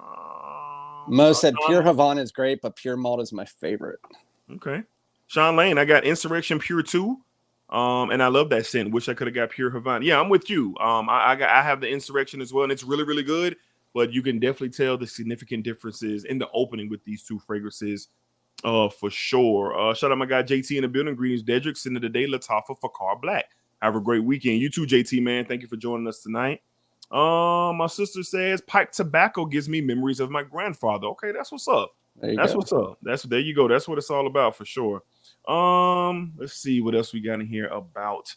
Mo said Pure Havane is great, but Pure Malt is my favorite. Okay. Sean Lane, I got Insurrection Pure 2. And I love that scent. Wish I could have got Pure Havane. Yeah, I'm with you. I have the Insurrection as well, and it's really, really good. But you can definitely tell the significant differences in the opening with these 2 fragrances, for sure. Shout out my guy JT in the building. Greetings, Dedrick. Send of the day, Lattafa for Car Black. Have a great weekend. You too, JT, man. Thank you for joining us tonight. My sister says pipe tobacco gives me memories of my grandfather. Okay, that's what's up. What's up. There you go. That's what it's all about for sure. Let's see what else we got in here about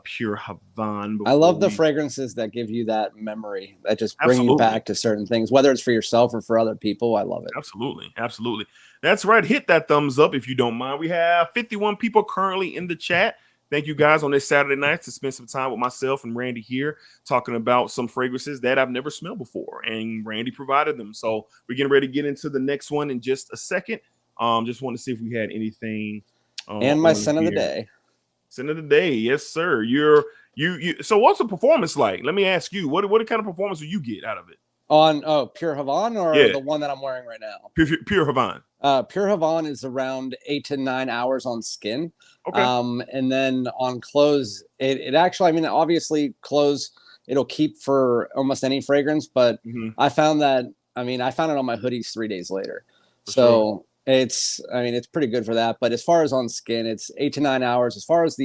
Pure Havane. I love the fragrances that give you that memory, that just bring you back to certain things, whether it's for yourself or for other people. I love it. Absolutely. That's right. Hit that thumbs up if you don't mind. We have 51 people currently in the chat. Thank you guys on this Saturday night to spend some time with myself and Randy here talking about some fragrances that I've never smelled before, and Randy provided them. So we're getting ready to get into the next one in just a second. Just want to see if we had anything. And my scent of the day. Scent of the day, yes, sir. You. So what's the performance like? Let me ask you, what kind of performance do you get out of it? On Pure Havane or the one that I'm wearing right now? Pure Havane. Pure Havane is around 8 to 9 hours on skin. Okay. And then on clothes, it actually, I mean, obviously clothes, it'll keep for almost any fragrance, but I found that, I found it on my hoodies 3 days later. So it's pretty good for that. But as far as on skin, it's 8 to 9 hours. As far as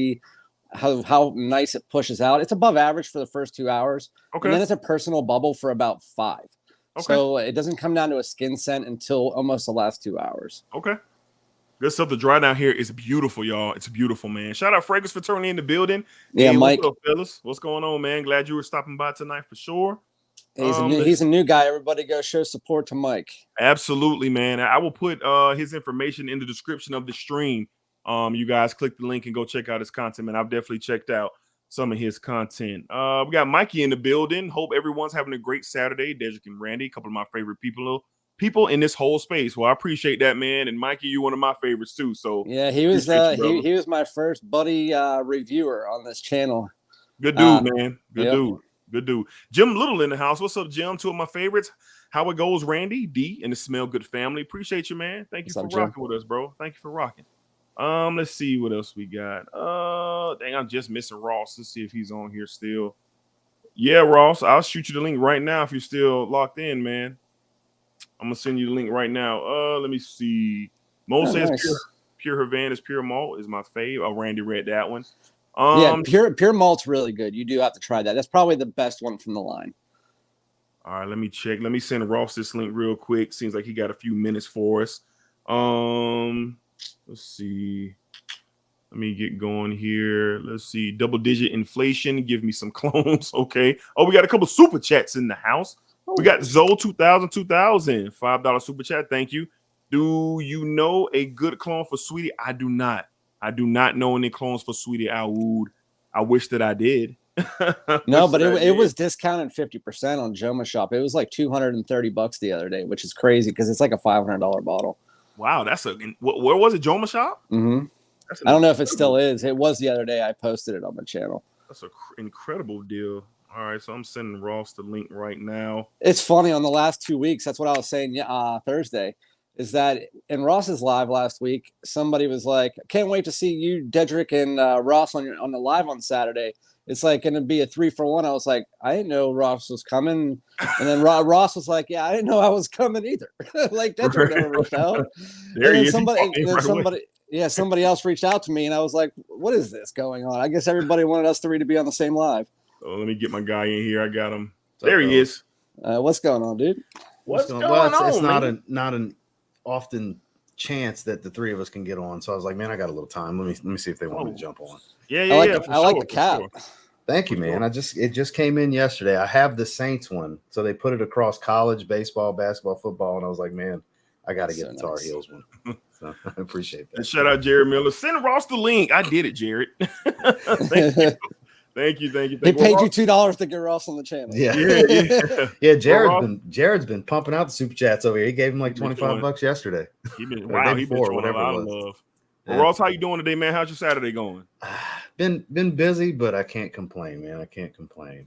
how nice it pushes out, it's above average for the first 2 hours. Okay. And then it's a personal bubble for about 5. Okay. So it doesn't come down to a skin scent until almost the last 2 hours. Okay. Good stuff. The dry down here is beautiful, y'all. It's beautiful, man. Shout out Fragrance for turning in the building. Yeah, hey, Mike. What's up, fellas? What's going on, man? Glad you were stopping by tonight for sure. He's a new guy. Everybody go show support to Mike. Absolutely, man. I will put his information in the description of the stream. You guys click the link and go check out his content, man. I've definitely checked out some of his content. We got Mikey in the building. Hope everyone's having a great Saturday. Dedrick and Randy, a couple of my favorite people in this whole space. Well, I appreciate that, man. And Mikey, you're one of my favorites too. So yeah, he was he was my first buddy reviewer on this channel. Good dude, man. Good dude. Good dude. Jim Little in the house. What's up, Jim? Two of my favorites. How it goes, Randy, D, and the Smell Good family. Appreciate you, man. Thank you for rocking with us, bro. Thank you for rocking. Let's see what else we got. Dang, I'm just missing Ross. Let's see if he's on here still. Yeah, Ross, I'll shoot you the link right now if you're still locked in, man. I'm gonna send you the link right now. Let me see. Mo says nice. Pure Havane is pure malt is my fave. Oh, Randy read that one. Yeah, pure malt's really good. You do have to try that. That's probably the best one from the line. All right, let me check. Let me send Ross this link real quick. Seems like he got a few minutes for us. Let's see. Let me get going here. Let's see. Double-digit inflation. Give me some clones. Okay. Oh, we got a couple super chats in the house. We got Zoe 2000 $5 super chat. Thank you. Do you know a good clone for Sweetie? I do not. I do not know any clones for Sweetie. I wish that I did. No, but it was discounted 50% on Joma Shop. It was like $230 the other day, which is crazy because it's like a $500 bottle. Wow, where was it? Joma Shop? Mm-hmm. I don't know if it still is. It was the other day. I posted it on the channel. That's an incredible deal. All right, so I'm sending Ross the link right now. It's funny, on the last 2 weeks, that's what I was saying Thursday, is that in Ross's live last week, somebody was like, can't wait to see you, Dedrick, and Ross on the live on Saturday. It's like going to be a 3-for-1. I was like, I didn't know Ross was coming. And then Ross was like, yeah, I didn't know I was coming either. Like, Dedrick never reached out. Somebody else reached out to me, and I was like, what is this going on? I guess everybody wanted us three to be on the same live. Oh, let me get my guy in here. I got him. There he is. What's going on, dude? What's going on? It's not an often chance that the three of us can get on. So I was like, man, I got a little time. Let me see if they want me to jump on. Yeah. I like the cap. Sure. Thank you, man. It just came in yesterday. I have the Saints one, so they put it across college, baseball, basketball, football, and I was like, man, I got to get the Tar Heels one. So I appreciate that. And shout out Jared Miller. Send Ross the link. I did it, Jared. Thank you. He paid you $2 to get Ross on the channel. Yeah. Jared's been pumping out the super chats over here. He gave him like $25 yesterday. He's been showing a lot of love. Well, Ross, how you doing today, man? How's your Saturday going? Been busy, but I can't complain, man. I can't complain.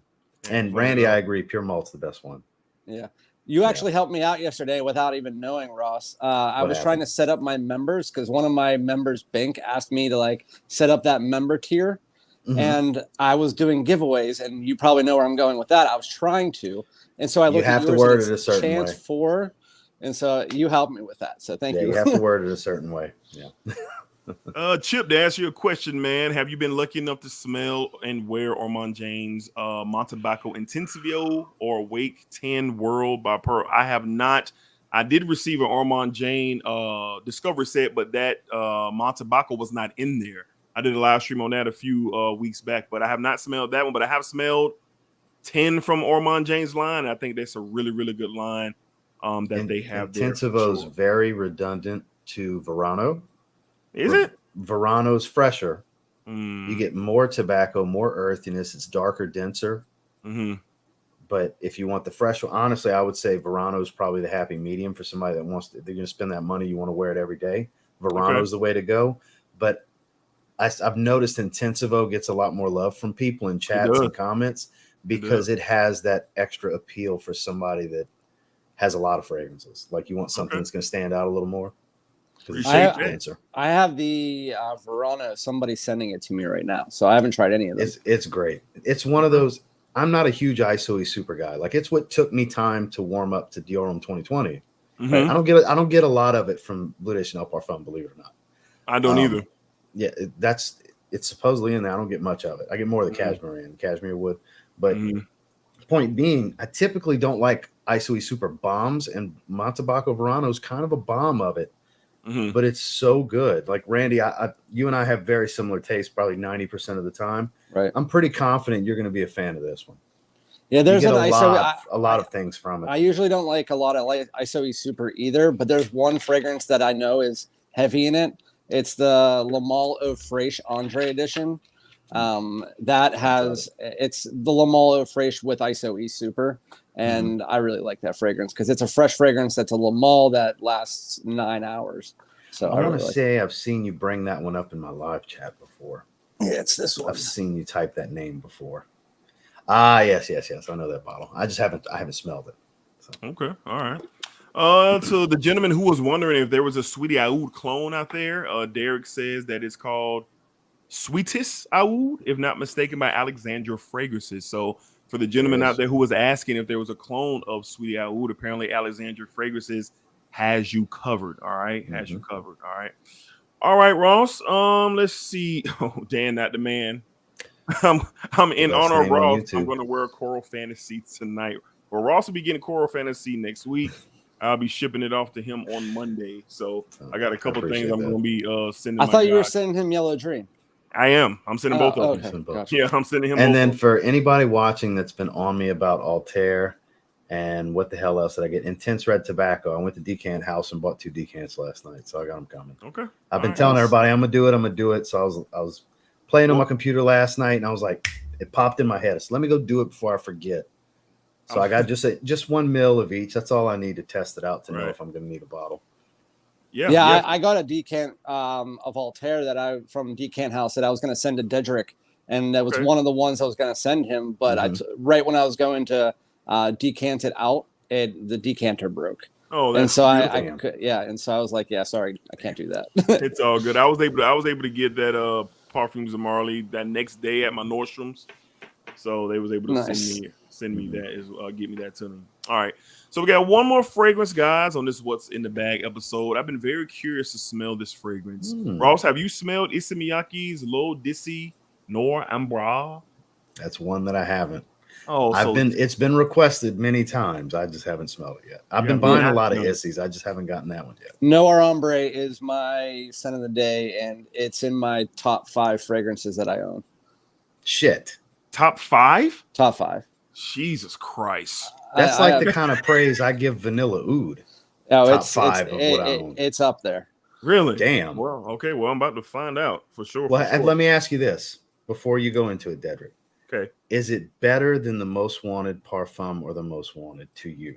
And Randy, I agree. Pure malt's the best one. Yeah. You actually helped me out yesterday without even knowing, Ross. I was trying to set up my members because one of my members, Bink, asked me to set up that member tier. Mm-hmm. And I was doing giveaways, and you probably know where I'm going with that. I was trying to. And so I looked at yours, to word it a certain chance way. 4. And so you helped me with that. So thank you. You have to word it a certain way. Yeah. Chip, to answer your question, man, have you been lucky enough to smell and wear Ormond Jane's Montebaco Intensivio or Wake 10 World by Pearl? I have not. I did receive an Ormond Jane Discovery set, but that Montebaco was not in there. I did a live stream on that a few weeks back, but I have not smelled that one. But I have smelled 10 from Ormond Jane's line. I think that's a really, really good line that they have there. Intensivo's very redundant to Verano. Is it? Verano's fresher. You get more tobacco, more earthiness. It's darker, denser. Mm-hmm. But if you want the fresh one, honestly, I would say Verano's probably the happy medium for somebody that wants to. They're going to spend that money. You want to wear it every day. Verano's the way to go. But I've noticed Intensivo gets a lot more love from people in chats and comments because it has that extra appeal for somebody that has a lot of fragrances. Like you want something that's going to stand out a little more. I have the Verano. Somebody's sending it to me right now, so I haven't tried any of them. It's great. It's one of those. I'm not a huge Issey super guy. Like it's what took me time to warm up to Diorum 2020. Mm-hmm. Right? I don't get a lot of it from Blue Dish and El Parfum, believe it or not. I don't either. Yeah, it's supposedly in there. I don't get much of it. I get more of the cashmere wood. But point being, I typically don't like Issey super bombs, and Montebaco Verano is kind of a bomb of it. but it's so good. Like Randy, you and I have very similar tastes, probably 90% of the time. Right. I'm pretty confident you're going to be a fan of this one. Yeah, there's a lot of things from it. I usually don't like a lot of Issey Super either, but there's one fragrance that I know is heavy in it. It's the Le Male Eau Fraiche Ambre edition. It's the Le Male Eau Fraiche with Issey Super, and I really like that fragrance because it's a fresh fragrance that's a Le Male that lasts 9 hours. So I want to say I've seen you bring that one up in my live chat before. Yeah, it's this one. I've seen you type that name before. Yes. I know that bottle. I haven't smelled it. So. Okay, all right. To the gentleman who was wondering if there was a Sweetie Aoud clone out there, Derek says that it's called Sweetest Aoud, if not mistaken, by Alexandra Fragrances. So for the gentleman out there who was asking if there was a clone of Sweetie Aoud, apparently Alexandra Fragrances has you covered. All right, has you covered. All right, Ross. Let's see. Oh, Dan, not the man. I'm in honor of Ross. I'm going to wear Coral Fantasy tonight. Well, Ross will be getting Coral Fantasy next week. I'll be shipping it off to him on Monday. So I got a couple things I'm going to be sending. I thought you were sending him Yellow Dream. I am. I'm sending both of them. Gotcha. Yeah, I'm sending him. And then for anybody watching that's been on me about Altair and what the hell else did I get? Intense Red Tobacco. I went to Decant House and bought 2 decants last night, so I got them coming. Okay. I've been telling everybody I'm gonna do it. So I was playing on my computer last night, and I was like, it popped in my head. So let me go do it before I forget. So I got just 1 mil of each. That's all I need to test it out to know if I'm going to need a bottle. Yeah. I got a decant of Altair from Decant House that I was going to send to Dedrick, and that was one of the ones I was going to send him. But right when I was going to decant it out, the decanter broke. Oh, that's and so I was like, sorry, I can't do that. It's all good. I was able to get that Parfums of Marley that next day at my Nordstrom's, so they was able to send me that, get me that to me. All right, so we got one more fragrance, guys, on this What's in the Bag episode. I've been very curious to smell this fragrance. Ross, have you smelled Issey Miyake's L'Eau d'Issey Noir Ambre? That's one that I haven't. Oh, it's been requested many times. I just haven't smelled it yet. I've been buying a lot of Isseys. I just haven't gotten that one yet. Noir Ambre is my scent of the day, and it's in my top 5 fragrances that I own. Shit. Top 5? Top 5. Jesus Christ. That's the kind of praise I give Vanilla Oud. No, top 5 of what I own. It's up there. Really? Damn. Well, okay. Well, I'm about to find out for sure. Well, let me ask you this before you go into it, Dedrick. Okay. Is it better than the Most Wanted Parfum or the Most Wanted to you?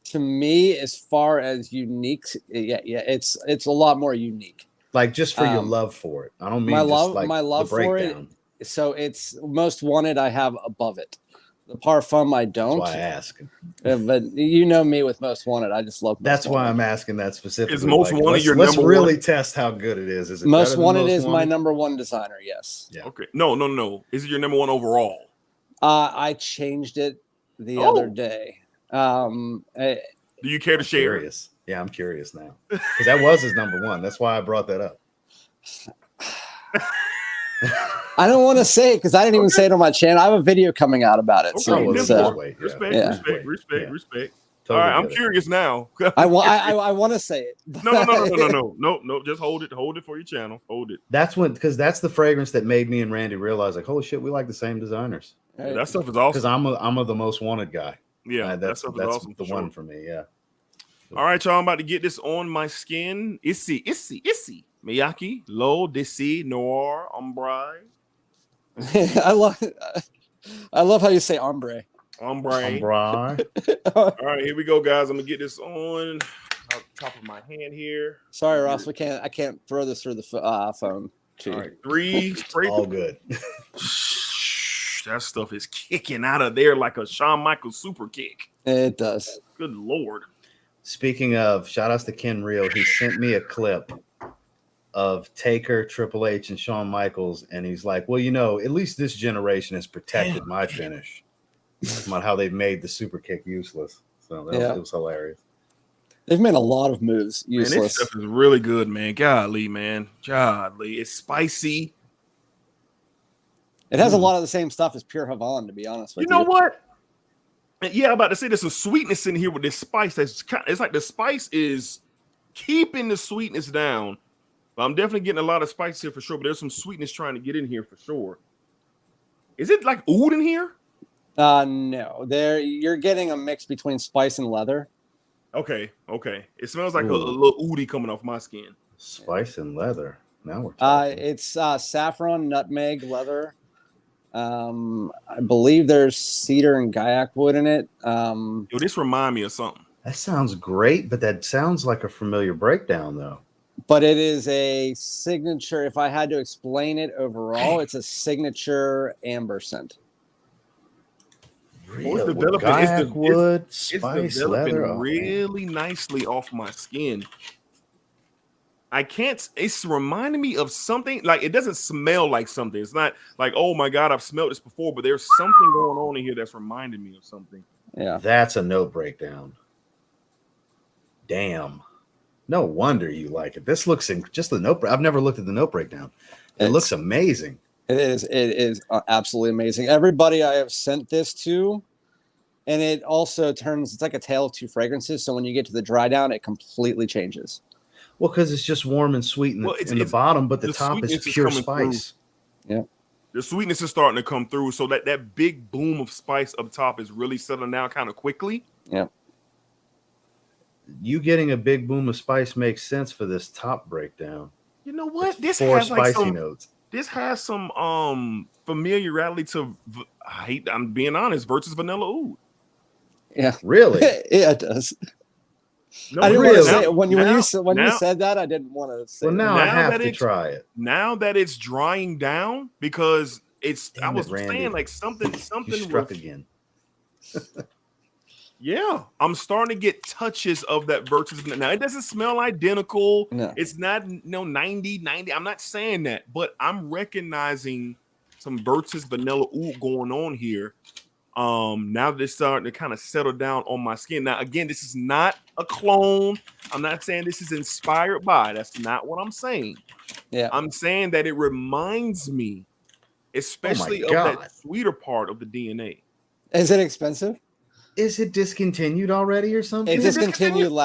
To me, as far as unique, it's a lot more unique. Like just for your love for it. I don't mean my my love for it. So it's Most Wanted I have above it. The Parfum I don't. That's why I ask. But you know me with Most Wanted. I just love. That's why I'm asking that specifically. Is Most Wanted your number one? Let's really one? test how good it is. Is it Most Wanted is my number 1 designer? Yes. Yeah. Okay. No. Is it your number 1 overall? I changed it the other day. Do you care to share? Curious. Yeah, I'm curious now because that was his number 1. That's why I brought that up. I don't want to say it because I didn't even say it on my channel. I have a video coming out about it. Okay, respect. Totally. All right, I'm curious now. I want to say it. No. Just hold it for your channel. Hold it. Because that's the fragrance that made me and Randy realize, like, holy shit, we like the same designers. Yeah, that stuff is awesome. Because I'm the Most Wanted guy. Yeah, that's awesome the one for me. Yeah. All right, y'all. I'm about to get this on my skin. Issey. Miyake, L'Eau d'Issey Noir Ambre. I love how you say Ambre. Ambre. All right, here we go, guys. I'm gonna get this on top of my hand here. Sorry, Ross. I can't throw this through the phone. All right, 3 straight. All good. That stuff is kicking out of there like a Shawn Michaels super kick. It does. Good Lord. Speaking of, shout outs to Ken Real. He sent me a clip of Taker, Triple H, and Shawn Michaels, and he's like, well, at least this generation has protected my finish. About how they've made the super kick useless. So it was hilarious. They've made a lot of moves useless. Man, this stuff is really good, man. Golly, man. Golly. It's spicy. It has a lot of the same stuff as Pure Havane, to be honest with you. You know what? Yeah, I'm about to say there's some sweetness in here with this spice. It's like the spice is keeping the sweetness down. But I'm definitely getting a lot of spice here for sure. But there's some sweetness trying to get in here for sure. Is it like oud in here? No. You're getting a mix between spice and leather. Okay. It smells like a little oudy coming off my skin. Spice and leather. Now we're talking. It's saffron, nutmeg, leather. I believe there's cedar and gaiac wood in it. Yo, this remind me of something. That sounds great, but that sounds like a familiar breakdown, though. But it is a signature. If I had to explain it overall, it's a signature amber scent. Really? It's developing, Gaiac wood, it's spice, developing leather. really nicely off my skin. I can't. It's reminding me of something. Like it doesn't smell like something. It's not like, oh my god, I've smelled this before. But there's something going on in here that's reminding me of something. Yeah, that's a note breakdown. Damn. No wonder you like it. This looks just the note. I've never looked at the note breakdown. It looks amazing. It is. It is absolutely amazing. Everybody I have sent this to, and it also turns. It's like a tale of two fragrances. So when you get to the dry down, it completely changes. Well, because it's just warm and sweet in the bottom, but the top is pure spice. Yeah. The sweetness is starting to come through. So that big boom of spice up top is really settling down kind of quickly. Yeah. You getting a big boom of spice makes sense for this top breakdown. You know what? This four has like spicy notes. This has some familiarity to. I'm being honest. Versus vanilla oud. Yeah. Really? Yeah, it does. No, I didn't really? want to say when you said that. I didn't want to say. Well, now I have to try it. Now that it's drying down, because it's. Damn I was Randy. saying like something. You struck again. Yeah, I'm starting to get touches of that Virtus. Now it doesn't smell identical. No. It's not 90. I'm not saying that, but I'm recognizing some Virtus vanilla oud going on here. Now that it's starting to kind of settle down on my skin. Now, again, this is not a clone. I'm not saying this is inspired by. That's not what I'm saying. Yeah, I'm saying that it reminds me, especially of that sweeter part of the DNA. Is it expensive? Is it discontinued already or something? It discontinued. It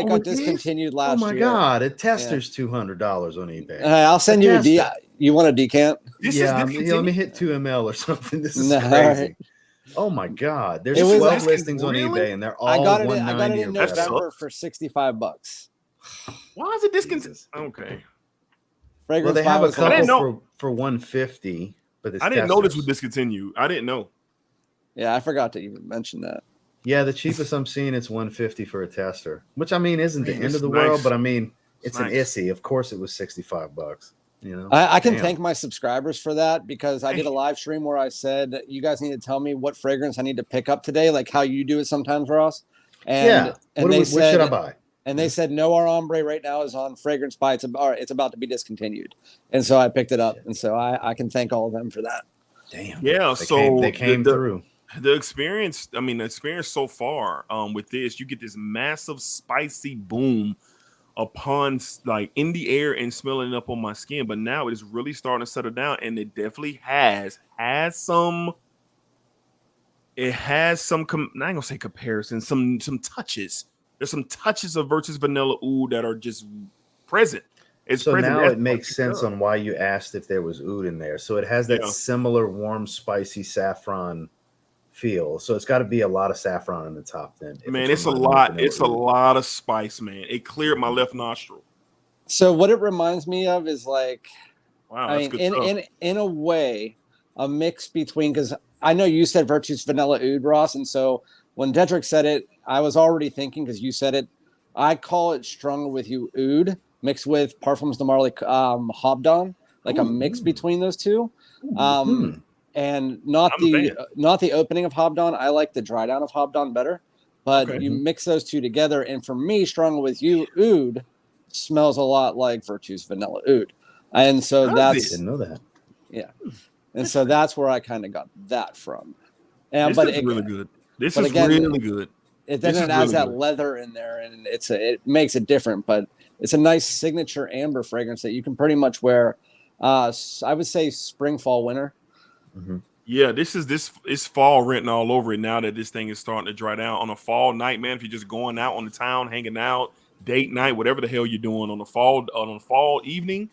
got discontinued last year. Oh my god! A tester's $200 on eBay. I'll send you a You want a decant? Let me hit 2 ml or something. This is crazy. Right. Oh my god! There's 12 listings on eBay, and they're all I got $190 it in November for $65. Why is it discontinued? Okay. Well, they have a couple for $150, but I didn't know this was discontinued. I didn't know. Yeah, I forgot to even mention that. Yeah, the cheapest I'm seeing it's $150 for a tester, which I mean isn't the end of the world, but I mean it's an Issey. Of course, it was $65. You know, I can thank my subscribers for that, because I did a live stream where I said you guys need to tell me what fragrance I need to pick up today, like how you do it sometimes, Ross. And what should I buy? And they said Noir Ambre right now is on Fragrance Buy. It's about to be discontinued, and so I picked it up, and so I can thank all of them for that. Damn. Yeah. They came through. The experience so far with this, you get this massive spicy boom upon like in the air and smelling up on my skin, but now it is really starting to settle down, and it definitely has some I ain't gonna say comparison, some touches. There's some touches of Virtus vanilla oud that are just present. Now it makes sense on why you asked if there was oud in there. So it has that similar warm, spicy saffron feel. So it's got to be a lot of saffron in the top then. Man, it's a lot. It's a lot of spice, man. It cleared my left nostril. So what it reminds me of is like, wow, I mean, in a way, a mix between, because I know you said Virtus vanilla oud, Ross, and so when Dedrick said it, I was already thinking, because you said it, I call it Stronger With You oud mixed with Parfums de Marly Hobdon, like a mix between those two. And not the opening of Hobdon. I like the dry down of Hobdon better, but you mix those two together, and for me, Stronger With You oud smells a lot like Virtus vanilla oud, and so I didn't know that. Yeah, and so that's where I kind of got that from. And but it's really good. This is really good. It has that leather in there, and it makes it different, but it's a nice signature amber fragrance that you can pretty much wear. I would say spring, fall, winter. Mm-hmm. Yeah, it's fall written all over it now that this thing is starting to dry down. On a fall night, man, if you're just going out on the town, hanging out, date night, whatever the hell you're doing on a fall evening.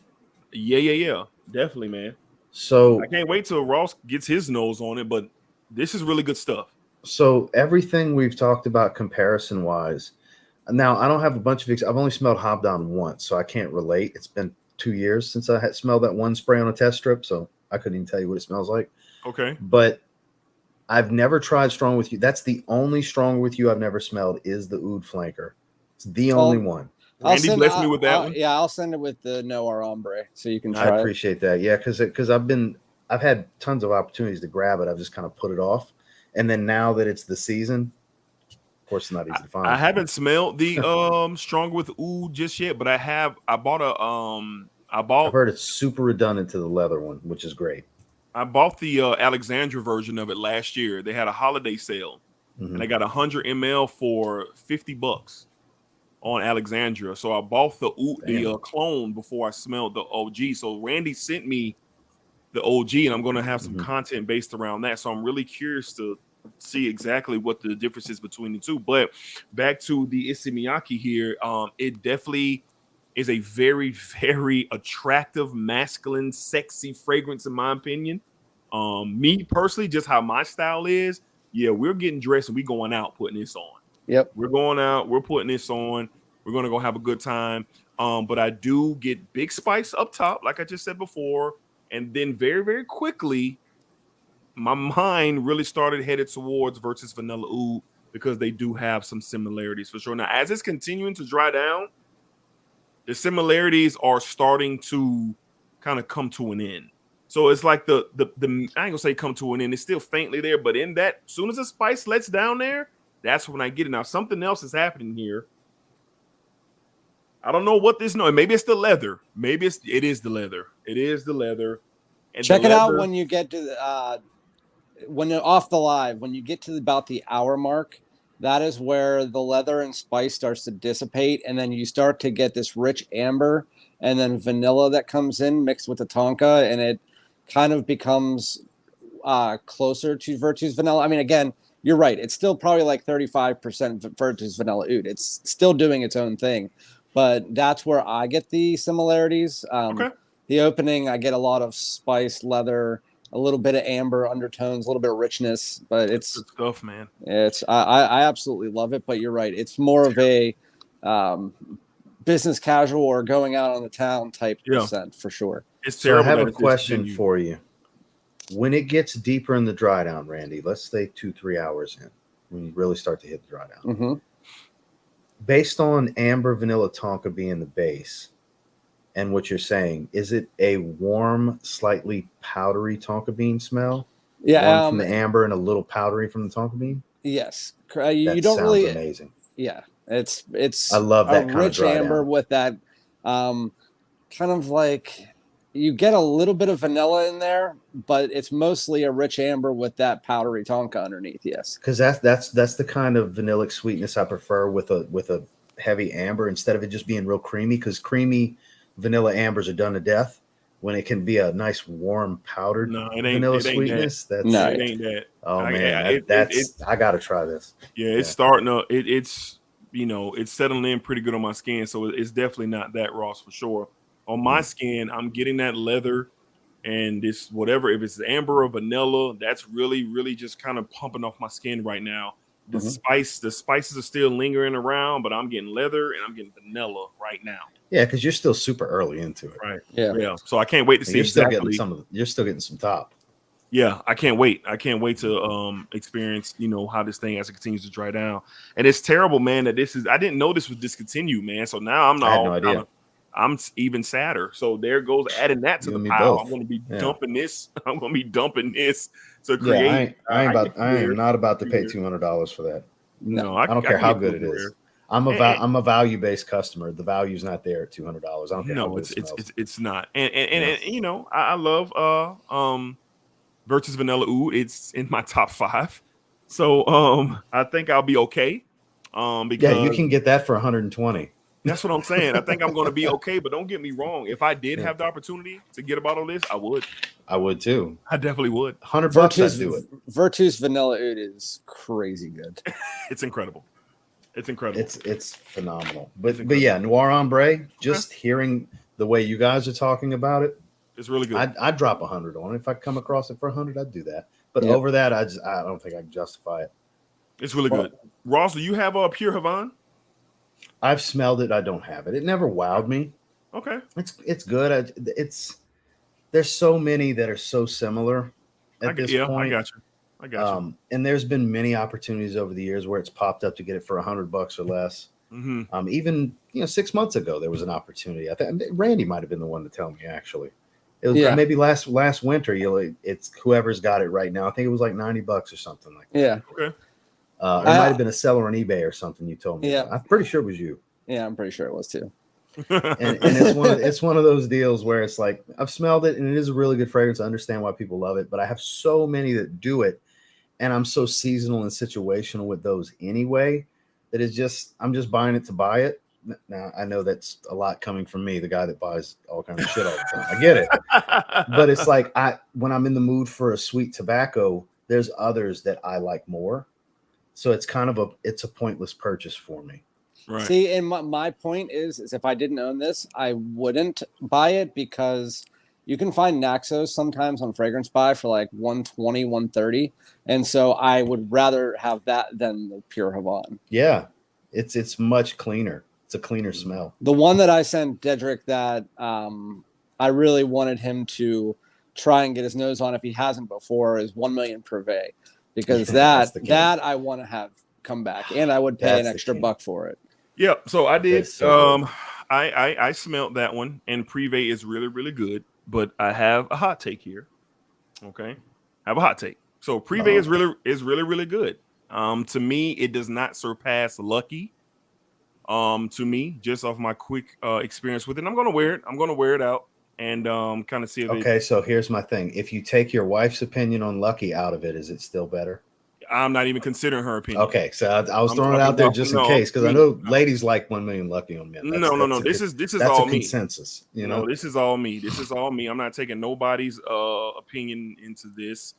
Yeah. Definitely, man. So I can't wait till Ross gets his nose on it, but this is really good stuff. So everything we've talked about comparison wise, now I don't have a bunch of, I've only smelled Hobdown once, so I can't relate. It's been 2 years since I had smelled that one spray on a test strip, so I couldn't even tell you what it smells like. Okay. But I've never tried Strong With You. That's the only Strong With You I've never smelled is the Oud Flanker. It's the only one. Randy blessed me with that one. Yeah, I'll send it with the Noir Ombre so you can try I appreciate that. Yeah, because I've had tons of opportunities to grab it. I've just kind of put it off. And then now that it's the season, of course, it's not easy to find. I haven't smelled the Stronger with Oud just yet, but I've heard it's super redundant to the leather one, which is great. I bought the Alexandra version of it last year. They had a holiday sale, and I got 100 ml for $50 on Alexandra. So I bought the clone before I smelled the OG. So Randy sent me the OG, and I'm going to have some content based around that. So I'm really curious to see exactly what the difference is between the two. But back to the Issey Miyake here, it definitely is a very, very attractive, masculine, sexy fragrance, in my opinion. Me personally, just how my style is, yeah, we're getting dressed and we going out putting this on. Yep. We're going out, we're putting this on, we're going to go have a good time. But I do get big spice up top, like I just said before. And then very, very quickly, my mind really started headed towards Versus Vanilla Oud because they do have some similarities for sure. Now, as it's continuing to dry down, the similarities are starting to kind of come to an end. So it's like the I ain't gonna say come to an end. It's still faintly there, but in that, as soon as the spice lets down there, that's when I get it. Now, something else is happening here. I don't know what this noise. Maybe it's the leather. Maybe it is the leather. It is the leather. And check it out when you get to when you're off the live. When you get to about the hour mark, that is where the leather and spice starts to dissipate, and then you start to get this rich amber and then vanilla that comes in mixed with the tonka, and it kind of becomes closer to Virtus Vanilla. I mean, again, you're right. It's still probably like 35% Virtus Vanilla Oud. It's still doing its own thing, but that's where I get the similarities. Okay. The opening, I get a lot of spice, leather, a little bit of amber undertones, a little bit of richness, but it's good stuff, man. I absolutely love it, but you're right. It's more of a business casual or going out on the town type scent for sure. It's terrible. So I have a question for you. When it gets deeper in the dry down, Randy, let's say 2-3 hours in, when you really start to hit the dry down, based on amber vanilla tonka being the base and what you're saying, is it a warm, slightly powdery tonka bean smell? Yeah, from the amber and a little powdery from the tonka bean. Yes, you that don't sounds really amazing. Yeah, it's I love that kind rich of dry amber down. with that kind of like you get a little bit of vanilla in there, but it's mostly a rich amber with that powdery tonka underneath. Yes, because that's the kind of vanillic sweetness I prefer with a heavy amber instead of it just being real creamy. Because creamy vanilla ambers are done to death. When it can be a nice warm powdered vanilla sweetness, it ain't that. Oh man, I gotta try this. Yeah, it's starting to. It's it's settling in pretty good on my skin, so it's definitely not that, Ross, for sure. On my skin, I'm getting that leather and this whatever. If it's amber or vanilla, that's really, really just kind of pumping off my skin right now. The spices are still lingering around, but I'm getting leather and I'm getting vanilla right now. Yeah, because you're still super early into it. Right. Yeah. So I can't wait to see you're still getting some top. Yeah, I can't wait. I can't wait to experience, how this thing as it continues to dry down. And it's terrible, man, that I didn't know this was discontinued, man. So now I had no idea. I'm even sadder. So there goes adding that to the pile. I'm going to be dumping this. I'm going to be dumping this to create. I am not about to pay $200 for that. No, I don't care how good it is. I'm a value-based customer. The value's not there at $200. I don't care how good it smells. It's not. And I love Virtus Vanilla Oud. It's in my top 5. So I think I'll be okay. Because you can get that for $120. That's what I'm saying. I think I'm going to be okay, but don't get me wrong. If I did have the opportunity to get a bottle of this, I would. I would too. I definitely would. $100, I'd do it. Virtus Vanilla Oud is crazy good. It's incredible. It's incredible. It's phenomenal. But yeah, Noir Ambre. Just hearing the way you guys are talking about it, it's really good. I'd drop 100 on it. If I come across it for 100, I'd do that. But over that, I don't think I can justify it. It's really good. Ross, do you have a Pure Havane? I've smelled it. I don't have it. It never wowed me. Okay. It's good. There's so many that are so similar at this point. I got you. And there's been many opportunities over the years where it's popped up to get it for $100 or less. Mm-hmm. Even 6 months ago, there was an opportunity. I think Randy might have been the one to tell me. Actually, it was maybe last winter. It's whoever's got it right now. I think it was like $90 or something like that. Yeah. Okay. Or it might have been a seller on eBay or something. You told me. Yeah. I'm pretty sure it was you. Yeah, I'm pretty sure it was too. and it's one of those deals where it's like I've smelled it and it is a really good fragrance. I understand why people love it, but I have so many that do it, and I'm so seasonal and situational with those anyway that I'm just buying it to buy it. Now I know that's a lot coming from me, the guy that buys all kinds of shit all the time. I get it, but it's like when I'm in the mood for a sweet tobacco, there's others that I like more, so it's kind of a pointless purchase for me. Right. See, and my point is if I didn't own this, I wouldn't buy it because you can find Naxos sometimes on Fragrance Buy for like $120, $130, and so I would rather have that than the Pure Havane. Yeah, it's much cleaner. It's a cleaner smell. The one that I sent Dedrick that I really wanted him to try and get his nose on if he hasn't before is 1 million Privé, because that I want to have come back, and I would pay an extra $1 for it. Yeah, so I did. I smelled that one, and Privé is really, really good. But I have a hot take here. Okay, I have a hot take. So Privé is really, really good. To me, it does not surpass Lucky. To me, just off my quick experience with it, I'm gonna wear it. I'm gonna wear it out and kind of see. If so here's my thing. If you take your wife's opinion on Lucky out of it, is it still better? I'm not even considering her opinion. Okay, so I was throwing it out there just in case, because I know ladies like 1 million Lucky on men. No. This is all me. Consensus. No, this is all me. This is all me. I'm not taking nobody's opinion into this.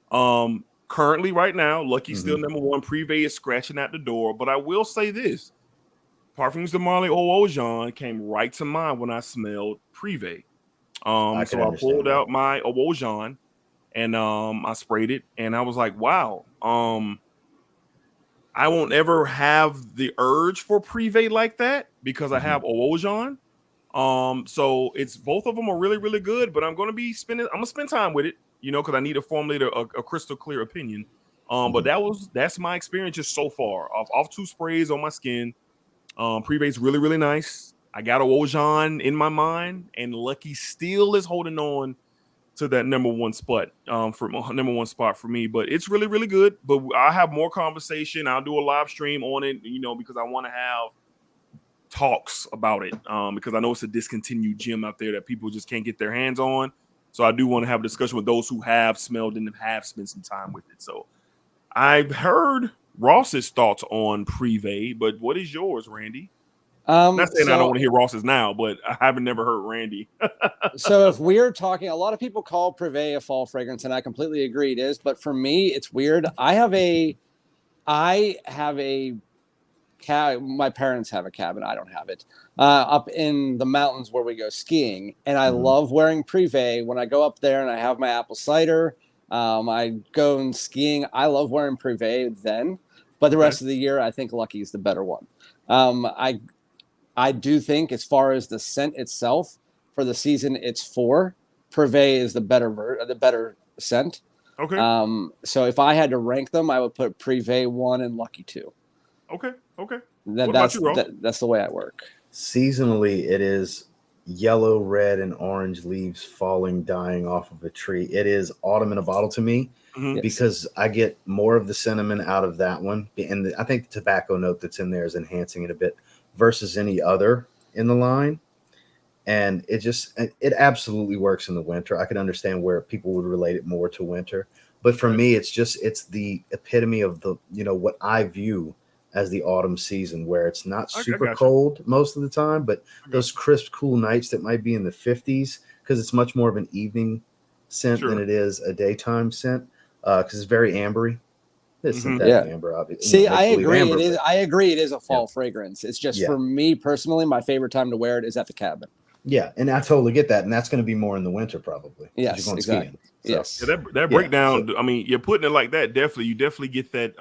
Currently, right now, Lucky's still number one. Privé is scratching at the door, but I will say this: Parfums de Marly Eau Jean came right to mind when I smelled Privé. So I pulled out my Eau Jean. And I sprayed it, and I was like, wow. I won't ever have the urge for Privé like that because I have Eau Jean. So it's both of them are really, really good, but I'm gonna spend time with it, because I need to formulate a crystal clear opinion. But that's my experience just so far. Off 2 sprays on my skin. Privé's really, really nice. I got Eau Jean in my mind, and Lucky still is holding on to that number one spot for me, but it's really, really good. But I have more conversation. I'll do a live stream on it, because I want to have talks about it, because I know it's a discontinued gem out there that people just can't get their hands on. So I do want to have a discussion with those who have smelled and have spent some time with it. So I've heard Ross's thoughts on Privé, but what is yours, Randy? Not saying I don't want to hear Ross's now, but I haven't never heard Randy. So if we're talking, a lot of people call Privé a fall fragrance, and I completely agree it is. But for me, it's weird. I have a my parents have a cabin. I don't have it. Up in the mountains where we go skiing, and I love wearing Privé when I go up there and I have my apple cider. I go and skiing. I love wearing Privé then, but the rest of the year, I think Lucky is the better one. I do think, as far as the scent itself, for the season it's 4. Privé is the better scent. Okay. So if I had to rank them, I would put Privé 1 and Lucky 2. Okay. That's the way I work. Seasonally, it is yellow, red, and orange leaves falling, dying off of a tree. It is autumn in a bottle to me, because I get more of the cinnamon out of that one, and I think the tobacco note that's in there is enhancing it a bit versus any other in the line. And it absolutely works in the winter. I can understand where people would relate it more to winter, but for me, it's the epitome of the, what I view as the autumn season, where it's not super cold most of the time, but those crisp, cool nights that might be in the 50s, because it's much more of an evening scent than it is a daytime scent, because it's very ambery. This synthetic amber, obviously. See, I agree. I agree. It is a fall fragrance. It's just for me personally, my favorite time to wear it is at the cabin. Yeah, and I totally get that, and that's going to be more in the winter probably. Yes, exactly. So. Yes, that breakdown. I mean, you're putting it like that. You definitely get that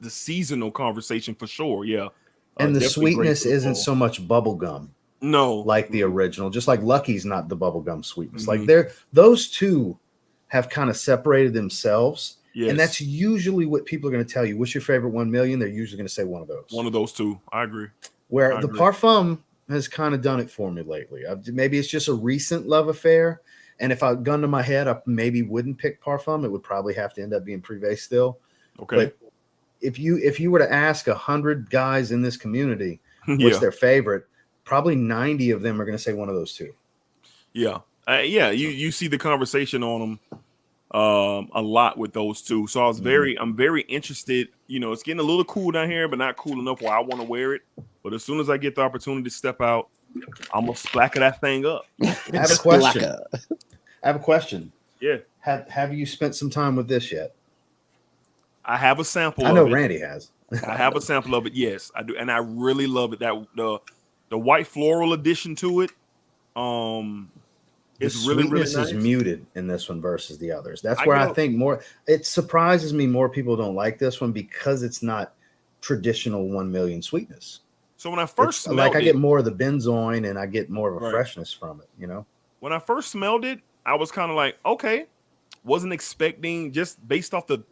the seasonal conversation for sure. Yeah, and the sweetness isn't so much bubble gum. No, like the original. Just like Lucky's not the bubble gum sweetness. Like those two have kind of separated themselves. Yes. And that's usually what people are going to tell you. What's your favorite 1 million? They're usually going to say one of those. One of those two. I agree. Where the Parfum has kind of done it for me lately. Maybe it's just a recent love affair. And if I gun to my head, I maybe wouldn't pick Parfum. It would probably have to end up being Privé still. Okay. But if you were to ask 100 guys in this community what's their favorite, probably 90 of them are going to say one of those two. Yeah. You see the conversation on them a lot with those two. So I'm very interested. You know, it's getting a little cool down here, but not cool enough where I want to wear it. But as soon as I get the opportunity to step out, I'm gonna splacker that thing up. I have a question. Yeah. Have you spent some time with this yet? I have a sample. I know Randy has. I have a sample of it. Yes, I do, and I really love it. That the white floral addition to it. It's really nice. Is muted in this one versus the others. That's where I think more. It surprises me more people don't like this one because it's not traditional 1 million sweetness. So when I first smelled I get more of the benzoin and I get more of a freshness from it. You know, when I first smelled it, I was kind of like, okay, wasn't expecting just based off the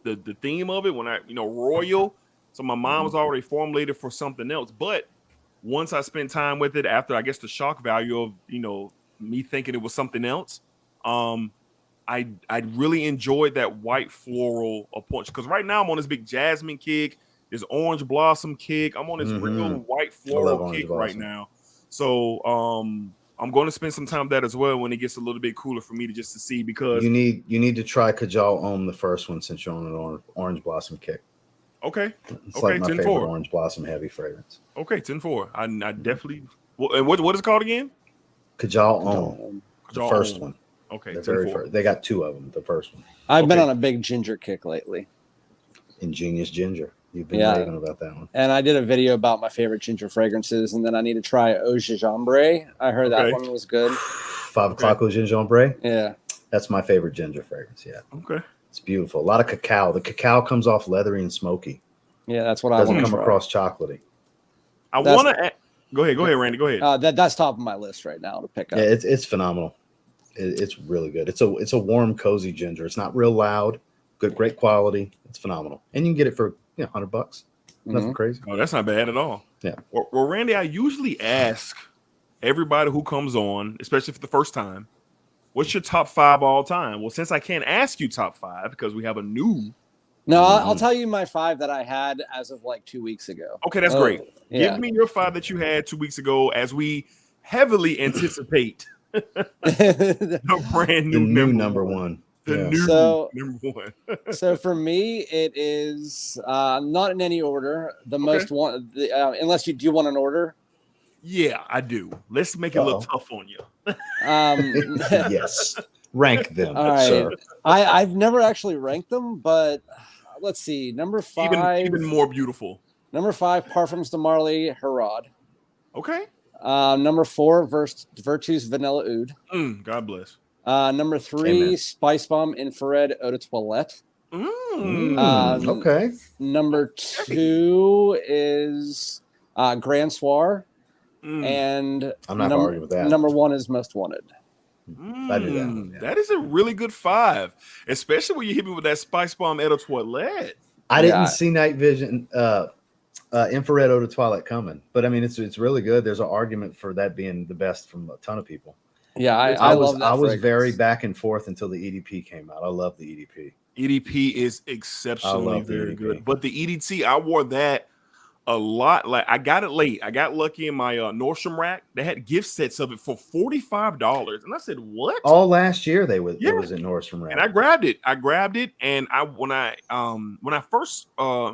theme of it. When royal, so my mind was already formulated for something else. But once I spent time with it, after I guess the shock value of me thinking it was something else, I really enjoyed that white floral approach because right now I'm on this big jasmine kick, this orange blossom kick. I'm on this real white floral kick right now. So I'm going to spend some time with that as well when it gets a little bit cooler for me to see because you need to try Kajal Om, the first one, since you're on an orange blossom kick. Okay, it's like my favorite orange blossom heavy fragrance. Okay, 10-4. I definitely. Well, and what is it called again? Kajal Om, the first one. Okay, the very first. They got two of them. The first one. I've been on a big ginger kick lately. Ingenious ginger. You've been raving about that one. And I did a video about my favorite ginger fragrances, and then I need to try Eau de Jambre. I heard that one was good. 5 o'clock Eau de Jambre. Yeah, that's my favorite ginger fragrance. Yeah. Okay. It's beautiful. A lot of cacao. The cacao comes off leathery and smoky. Yeah, that's what I want to try. Doesn't come across chocolatey. I want to. Go ahead, Randy. Go ahead. That's top of my list right now to pick up. Yeah, it's phenomenal. It's really good. It's a warm, cozy ginger. It's not real loud. Great quality. It's phenomenal, and you can get it for $100. Nothing crazy. Oh, that's not bad at all. Yeah. Well, Randy, I usually ask everybody who comes on, especially for the first time, what's your top 5 all time? Well, since I can't ask you top 5 because we have a new. No, I'll tell you my 5 that I had as of like 2 weeks ago. Okay, that's great. Yeah. Give me your 5 that you had 2 weeks ago as we heavily anticipate the brand new number one. Number one. So for me, it is not in any order. The most one, unless do you want an order? Yeah, I do. Let's make it a little tough on you. Yes, rank them. All right. Sir. I've never actually ranked them, but let's see. Number 5, even more beautiful. Number 5, Parfums de Marly Herod. Okay. Number 4, Virtus Vanilla Oud. God bless. Number 3, Amen. Spice Bomb Infrared Eau de Toilette. Okay. Number 2 is Grand Soir. And I'm not arguing with that. Number 1 is Most Wanted. I knew that one, That is a really good 5, especially when you hit me with that Spice Bomb Eau de Toilette. I didn't see Night Vision Infrared Eau de Toilette coming, but I mean it's really good. There's an argument for that being the best from a ton of people. Yeah, I love that. I was very back and forth until the EDP came out. I love the EDP. EDP is exceptionally very good. But the EDT, I wore that a lot. Like I got it late. I got lucky in my Nordstrom rack. They had gift sets of it for $45, and I said, "What?" All last year it was in Nordstrom rack, and I grabbed it. And when I first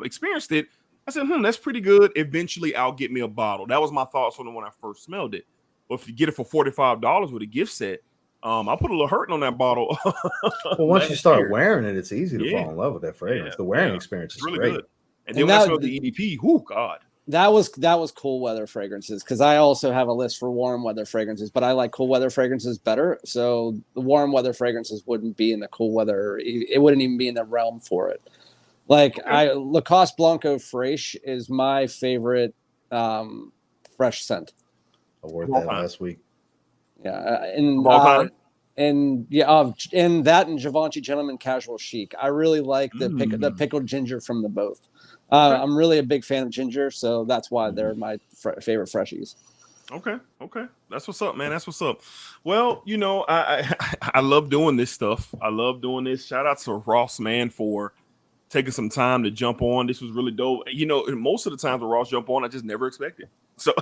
experienced it, I said, that's pretty good. Eventually, I'll get me a bottle. That was my thoughts when I first smelled it. But if you get it for $45 with a gift set, I put a little hurt on that bottle. Well, once you start wearing it, it's easy to fall in love with that fragrance. The wearing experience is really great. good. And then when I smelled the EDP, oh God. That was cool weather fragrances, because I also have a list for warm weather fragrances, but I like cool weather fragrances better. So the warm weather fragrances wouldn't be in the cool weather. It wouldn't even be in the realm for it. Like Lacoste Blanco Fresh is my favorite fresh scent. I wore that last week. Yeah, and that and Givenchy Gentleman Casual Chic. I really like the pickled ginger from the both. I'm really a big fan of ginger, so that's why they're my favorite freshies. Okay. That's what's up, man. That's what's up. Well, you know, I love doing this stuff. I love doing this. Shout out to Ross, man, for taking some time to jump on. This was really dope. You know, most of the times when Ross jump on, I just never expect it. So,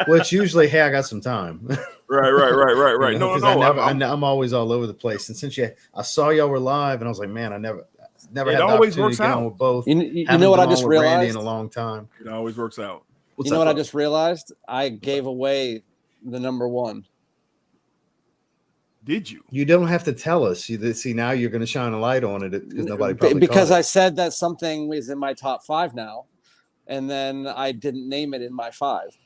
well, it's usually, hey, I got some time. Right. You know, no. I'm always all over the place. And since I saw y'all were live, and I was like, man, I never had the opportunity to get on with both. You know what I just realized? Brandy in a long time. It always works out. You know what I just realized? I gave away the number one. Did you? You don't have to tell us. See, now you're going to shine a light on it because nobody probably because I said that something is in my top 5 now, and then I didn't name it in my 5.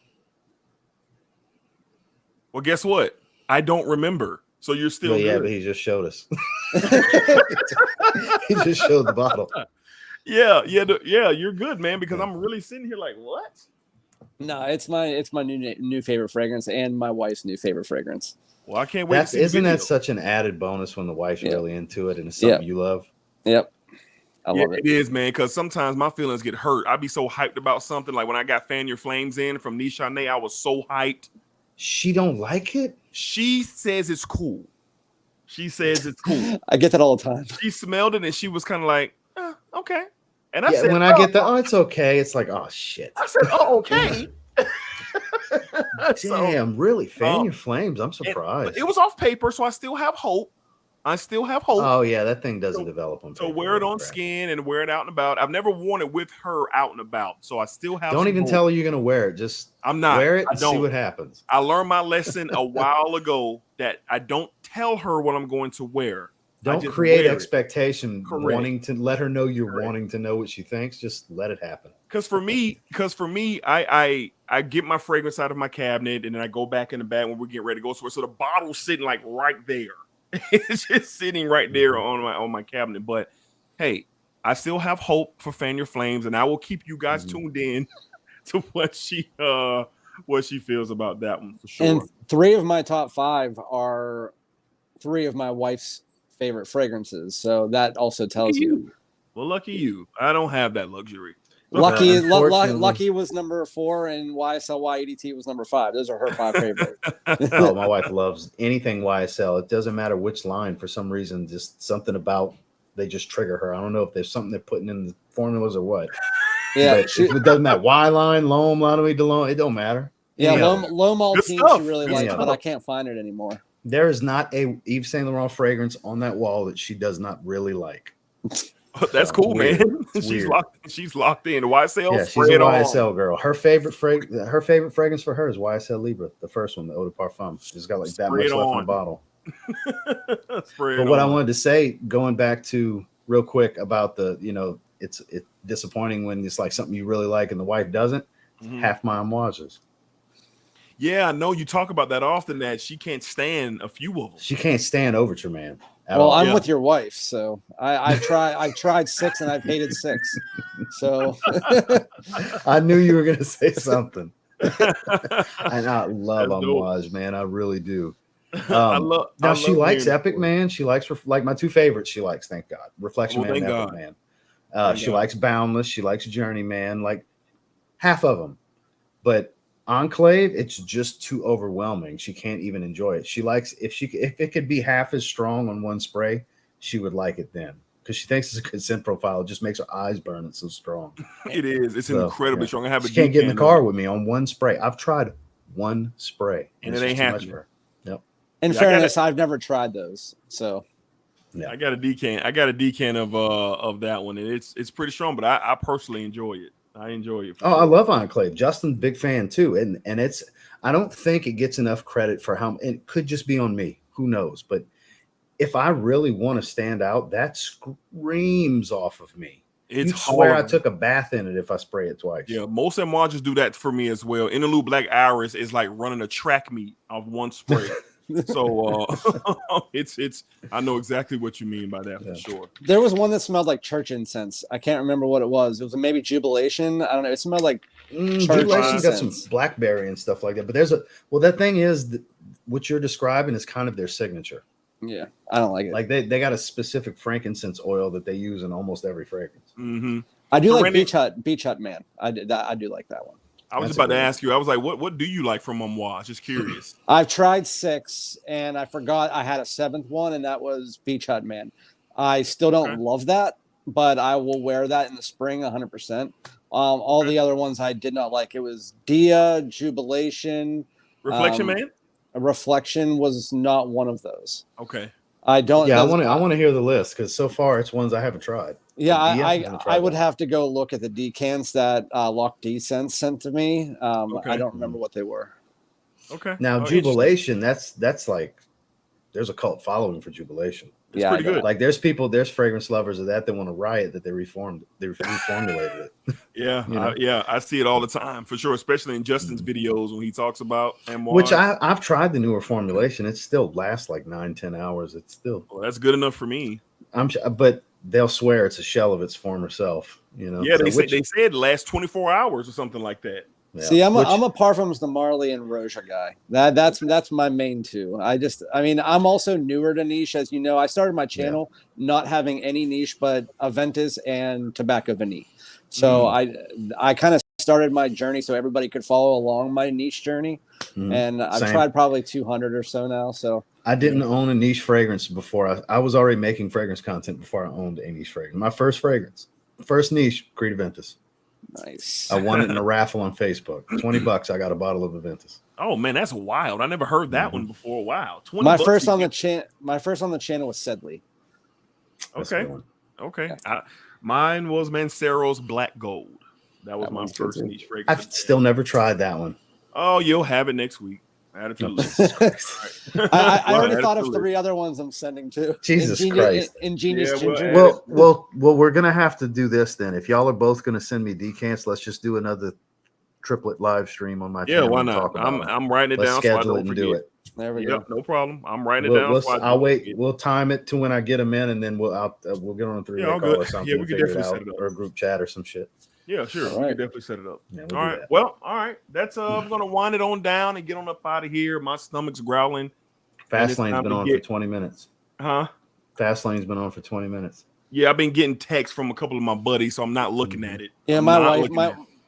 Well, guess what? I don't remember. So you're still good. Yeah, but he just showed us. He just showed the bottle. Yeah, you're good, man, because I'm really sitting here like, what? No, it's my new favorite fragrance and my wife's new favorite fragrance. Well, I can't wait. Isn't that such an added bonus when the wife's really into it and it's something you love? Yep. I love it. It is, man, because sometimes my feelings get hurt. I'd be so hyped about something. Like when I got Fan Your Flames in from Nishane, I was so hyped. She don't like it? She says it's cool. I get that all the time. She smelled it and she was kind of like, okay. And I said, when I get the, it's okay. It's like, oh, shit. I said, oh, okay. Damn, really? Fan Your Flames? I'm surprised. It was off paper, so I still have hope. Oh, yeah, that thing doesn't develop on paper. So wear it on skin and wear it out and about. I've never worn it with her out and about, so I still have. Don't even tell her you're going to wear it. Just I'm not. Wear it and see what happens. I learned my lesson a while ago that I don't tell her what I'm going to wear. Don't create expectation, wanting to let her know you're wanting to know what she thinks. Just let it happen. Because for me, I get my fragrance out of my cabinet and then I go back in the bag when we're getting ready to go somewhere. So the bottle's sitting like right there. It's just sitting right there on my cabinet. But hey, I still have hope for Fan Your Flames, and I will keep you guys tuned in to what she feels about that one for sure. And 3 of my top 5 are 3 of my wife's favorite fragrances, so that also tells you. Well, lucky you. I don't have that luxury. Lucky was number 4, and YSL EDT was number 5. Those are her 5 favorites. Oh, my wife loves anything YSL. It doesn't matter which line. For some reason, just something about they just trigger her. I don't know if there's something they're putting in the formulas or what. Yeah, it doesn't matter. Y line, L'Homme, L'Homme de L'Homme, it don't matter. Yeah, L'Homme Maltine she really likes, but I can't find it anymore. There is not a Yves Saint Laurent fragrance on that wall that she does not really like. That's cool, man. She's locked in. YSL. Yeah, she's a YSL girl. Her favorite fragrance for her is YSL Libre, the first one, the Eau de Parfum. She's got like that much left in the bottle. But what I wanted to say, going back to real quick about the, it's disappointing when it's like something you really like and the wife doesn't. Half my hommages. Yeah, I know you talk about that often, that she can't stand a few of them. She can't stand Overture, man. Well, I'm with your wife, so I tried 6 and I've hated 6. So I knew you were gonna say something. And I love homage, man. I really do. She likes Epic, man. She likes like my 2 favorites. She likes, thank God, Reflection Man and Epic Man. She likes Boundless. She likes Journeyman. Like half of them, but Enclave, it's just too overwhelming. She can't even enjoy it. She likes if it could be half as strong on one spray, she would like it then, because she thinks it's a good scent profile. It just makes her eyes burn. It's so strong. It is. It's incredibly strong. I have. She can't get in the car with me on one spray. I've tried one spray, and it ain't happening. Yep. In fairness, I've never tried those. So yeah, I got a decan of that one, and it's pretty strong. But I personally enjoy it. I enjoy it. I love Enclave. Justin's big fan too, and it's. I don't think it gets enough credit for how it could just be on me. Who knows? But if I really want to stand out, that screams off of me. You'd swear I took a bath in it if I spray it twice. Yeah, most enlargers do that for me as well. Interlude Black Iris is like running a track meet of one spray. So it's I know exactly what you mean by that for sure. There was one that smelled like church incense. I can't remember what it was. It was maybe Jubilation. I don't know. It smelled like Jubilation got some blackberry and stuff like that. But that thing is what you're describing is kind of their signature. Yeah, I don't like it. Like they got a specific frankincense oil that they use in almost every fragrance. Mm-hmm. I do like Beach Hut Man. I do like that one. I was about to ask you. I was like, what do you like from Ambre? Just curious. I've tried 6, and I forgot I had a 7th one, and that was Beach Hut Man. I still don't love that, but I will wear that in the spring 100%. All the other ones I did not like. It was Dia, Jubilation. Reflection Man? Reflection was not one of those. Okay. I don't. Yeah, I want to hear the list because so far it's ones I haven't tried. Yeah, I would have to go look at the decants that Lock Descent sent to me. I don't remember what they were. Okay. Now Jubilation, that's like there's a cult following for Jubilation. It's pretty good. Like there's fragrance lovers of that want to riot that they reformulated it. Yeah, I see it all the time for sure, especially in Justin's videos when he talks about Ambre. Which I've tried the newer formulation. It still lasts like 9-10 hours. It's still that's good enough for me. But they'll swear it's a shell of its former self. You know. Yeah, they said it lasts 24 hours or something like that. Yeah. See, I'm a Parfums de Marly and Roja guy. That's my main two. I'm also newer to niche, as you know. I started my channel not having any niche but Aventus and Tobacco Vanille. So I kind of started my journey so everybody could follow along my niche journey. And I've tried probably 200 or so now. So I didn't own a niche fragrance before. I was already making fragrance content before I owned a niche fragrance. My first niche, Creed Aventus. Nice. I won it in a raffle on Facebook. $20. I got a bottle of Aventus. Oh man, that's wild. I never heard that one before. Wow. My first on the channel was Sedley. Okay. Mine was Mancero's Black Gold. That was my first niche fragrance. I've still never tried that one. Oh, you'll have it next week. Add it to the list. I already thought of 3 other ones I'm sending to. Jesus Christ. Ingenious Ginger. Well, we're going to have to do this then. If y'all are both going to send me decants, let's just do another triplet live stream on my channel. Yeah, why not? I'm writing it down so I don't forget. It. There we go. No problem. I'm writing it down. I'll wait. We'll time it to when I get them in, and then we'll get on a 3-way call or something. Yeah, we can definitely set it up. Or a group chat or some shit. Yeah, sure. We can definitely set it up. Yeah, all right. Well, all right. That's I'm gonna wind it on down and get on up out of here. My stomach's growling. Fastlane's been on for 20 minutes. Huh? Fastlane's been on for 20 minutes. Yeah, I've been getting texts from a couple of my buddies, so I'm not looking at it. Yeah,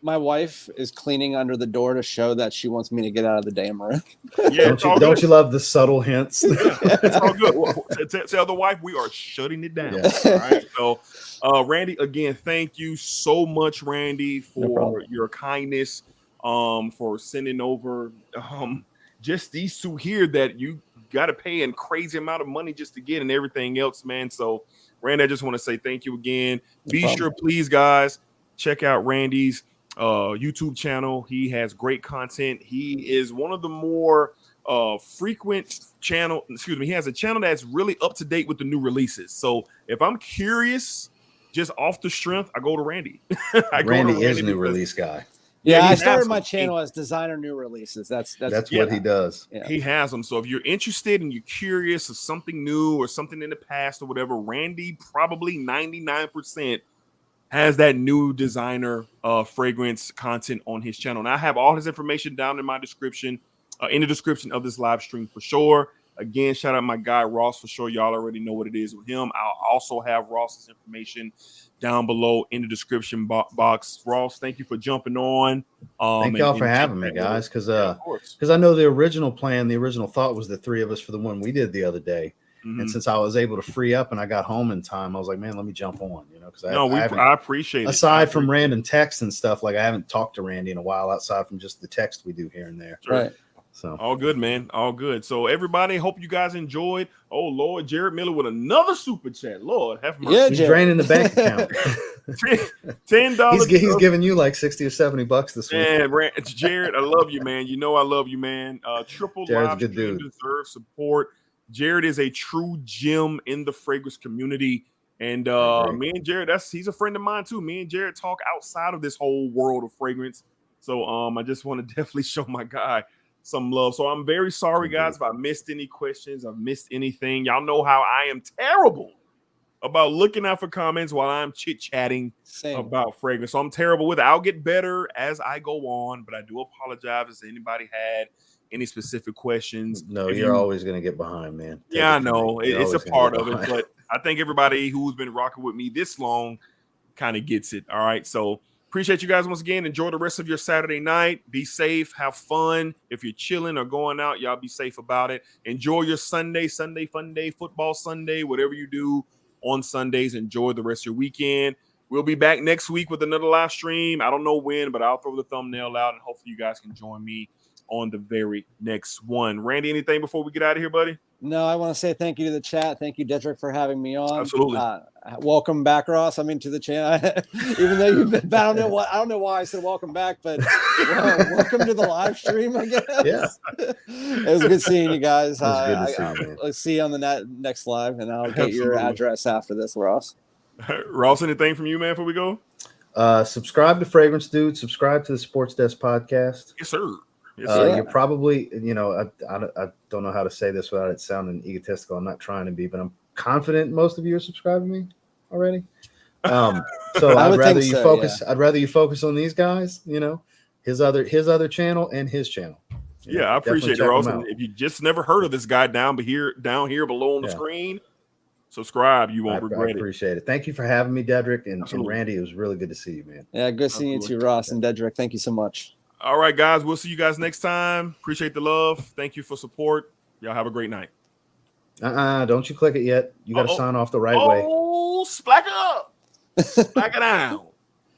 my wife is cleaning under the door to show that she wants me to get out of the damn room. Yeah, don't you love the subtle hints? It's all good. Well, tell the wife we are shutting it down. Yeah. All right. So, Randy, again, thank you so much, Randy, for your kindness, for sending over just these 2 here that you got to pay a crazy amount of money just to get and everything else, man. So, Randy, I just want to say thank you again. Be sure, please, guys, check out Randy's YouTube channel. He has great content. He is one of the more frequent channel. He has a channel that's really up to date with the new releases. So if I'm curious, just off the strength, I go to Randy. Randy is a new release guy. Yeah, I started my channel as designer new releases. That's what he does. Yeah. He has them. So if you're interested and you're curious of something new or something in the past or whatever, Randy probably 99% has that new designer fragrance content on his channel. And I have all his information down in my description, in the description of this live stream for sure. Again, shout out my guy Ross for sure. Y'all already know what it is with him. I'll also have Ross's information down below in the description box. Ross, thank you for jumping on. Thank y'all for having me, guys. Because I know the original plan, the original thought was the 3 of us for the one we did the other day. Mm-hmm. And since I was able to free up and I got home in time, I was like, man, let me jump on, because I appreciate it. Aside from random texts and stuff, like I haven't talked to Randy in a while outside from just the text we do here and there. Sure. Right. So all good, man. All good. So everybody, hope you guys enjoyed. Oh Lord, Jared Miller with another super chat. Lord, have mercy. Yeah, he's draining the bank account. $10. He's giving you like $60 or $70 this week. Man, Jared, I love you, man. You know I love you, man. Triple Jared's live stream deserves support. Jared is a true gem in the fragrance community. And me and Jared, he's a friend of mine too. Me and Jared talk outside of this whole world of fragrance. So I just want to definitely show my guy some love. So I'm very sorry, guys, if I missed any questions, I've missed anything. Y'all know how I am terrible about looking out for comments while I'm chit-chatting about fragrance. So I'm terrible with it. I'll get better as I go on, but I do apologize if anybody had any specific questions. No, you're always going to get behind, man. I know. It's a part of it, but I think everybody who's been rocking with me this long kind of gets it. All right. So appreciate you guys once again. Enjoy the rest of your Saturday night. Be safe. Have fun. If you're chilling or going out, y'all be safe about it. Enjoy your Sunday fun day, football Sunday, whatever you do on Sundays. Enjoy the rest of your weekend. We'll be back next week with another live stream. I don't know when, but I'll throw the thumbnail out and hopefully you guys can join me on the very next one. Randy, anything before we get out of here, buddy? No, I want to say thank you to the chat. Thank you, Dedrick, for having me on. Absolutely. Welcome back, Ross. I mean, to the channel. Even though you've been, I don't know why I said welcome back, but welcome to the live stream, I guess. Yeah. It was good seeing you guys. Good to see you, man. Let's see you on the next live, and I'll get your address after this, Ross. Ross, anything from you, man, before we go? Subscribe to Fragrance Dude. Subscribe to the Sports Desk podcast. Yes, sir. You're probably, I don't know how to say this without it sounding egotistical. I'm not trying to be, but I'm confident most of you are subscribing to me already. So I'd rather you focus. Yeah. I'd rather you focus on these guys. His other channel and his channel. I appreciate it, Ross. And if you just never heard of this guy down here below on the screen, subscribe. You won't regret it. I appreciate it. Thank you for having me, Dedrick and Randy. It was really good to see you, man. Yeah, good seeing you too, Ross and Dedrick. Thank you so much. All right, guys. We'll see you guys next time. Appreciate the love. Thank you for support. Y'all have a great night. Don't you click it yet. You got to sign off the right way. Oh, splack it up. Splack it down.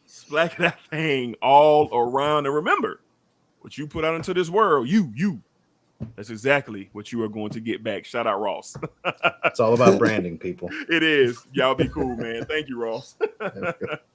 Splack that thing all around. And remember, what you put out into this world, that's exactly what you are going to get back. Shout out, Ross. It's all about branding, people. It is. Y'all be cool, man. Thank you, Ross.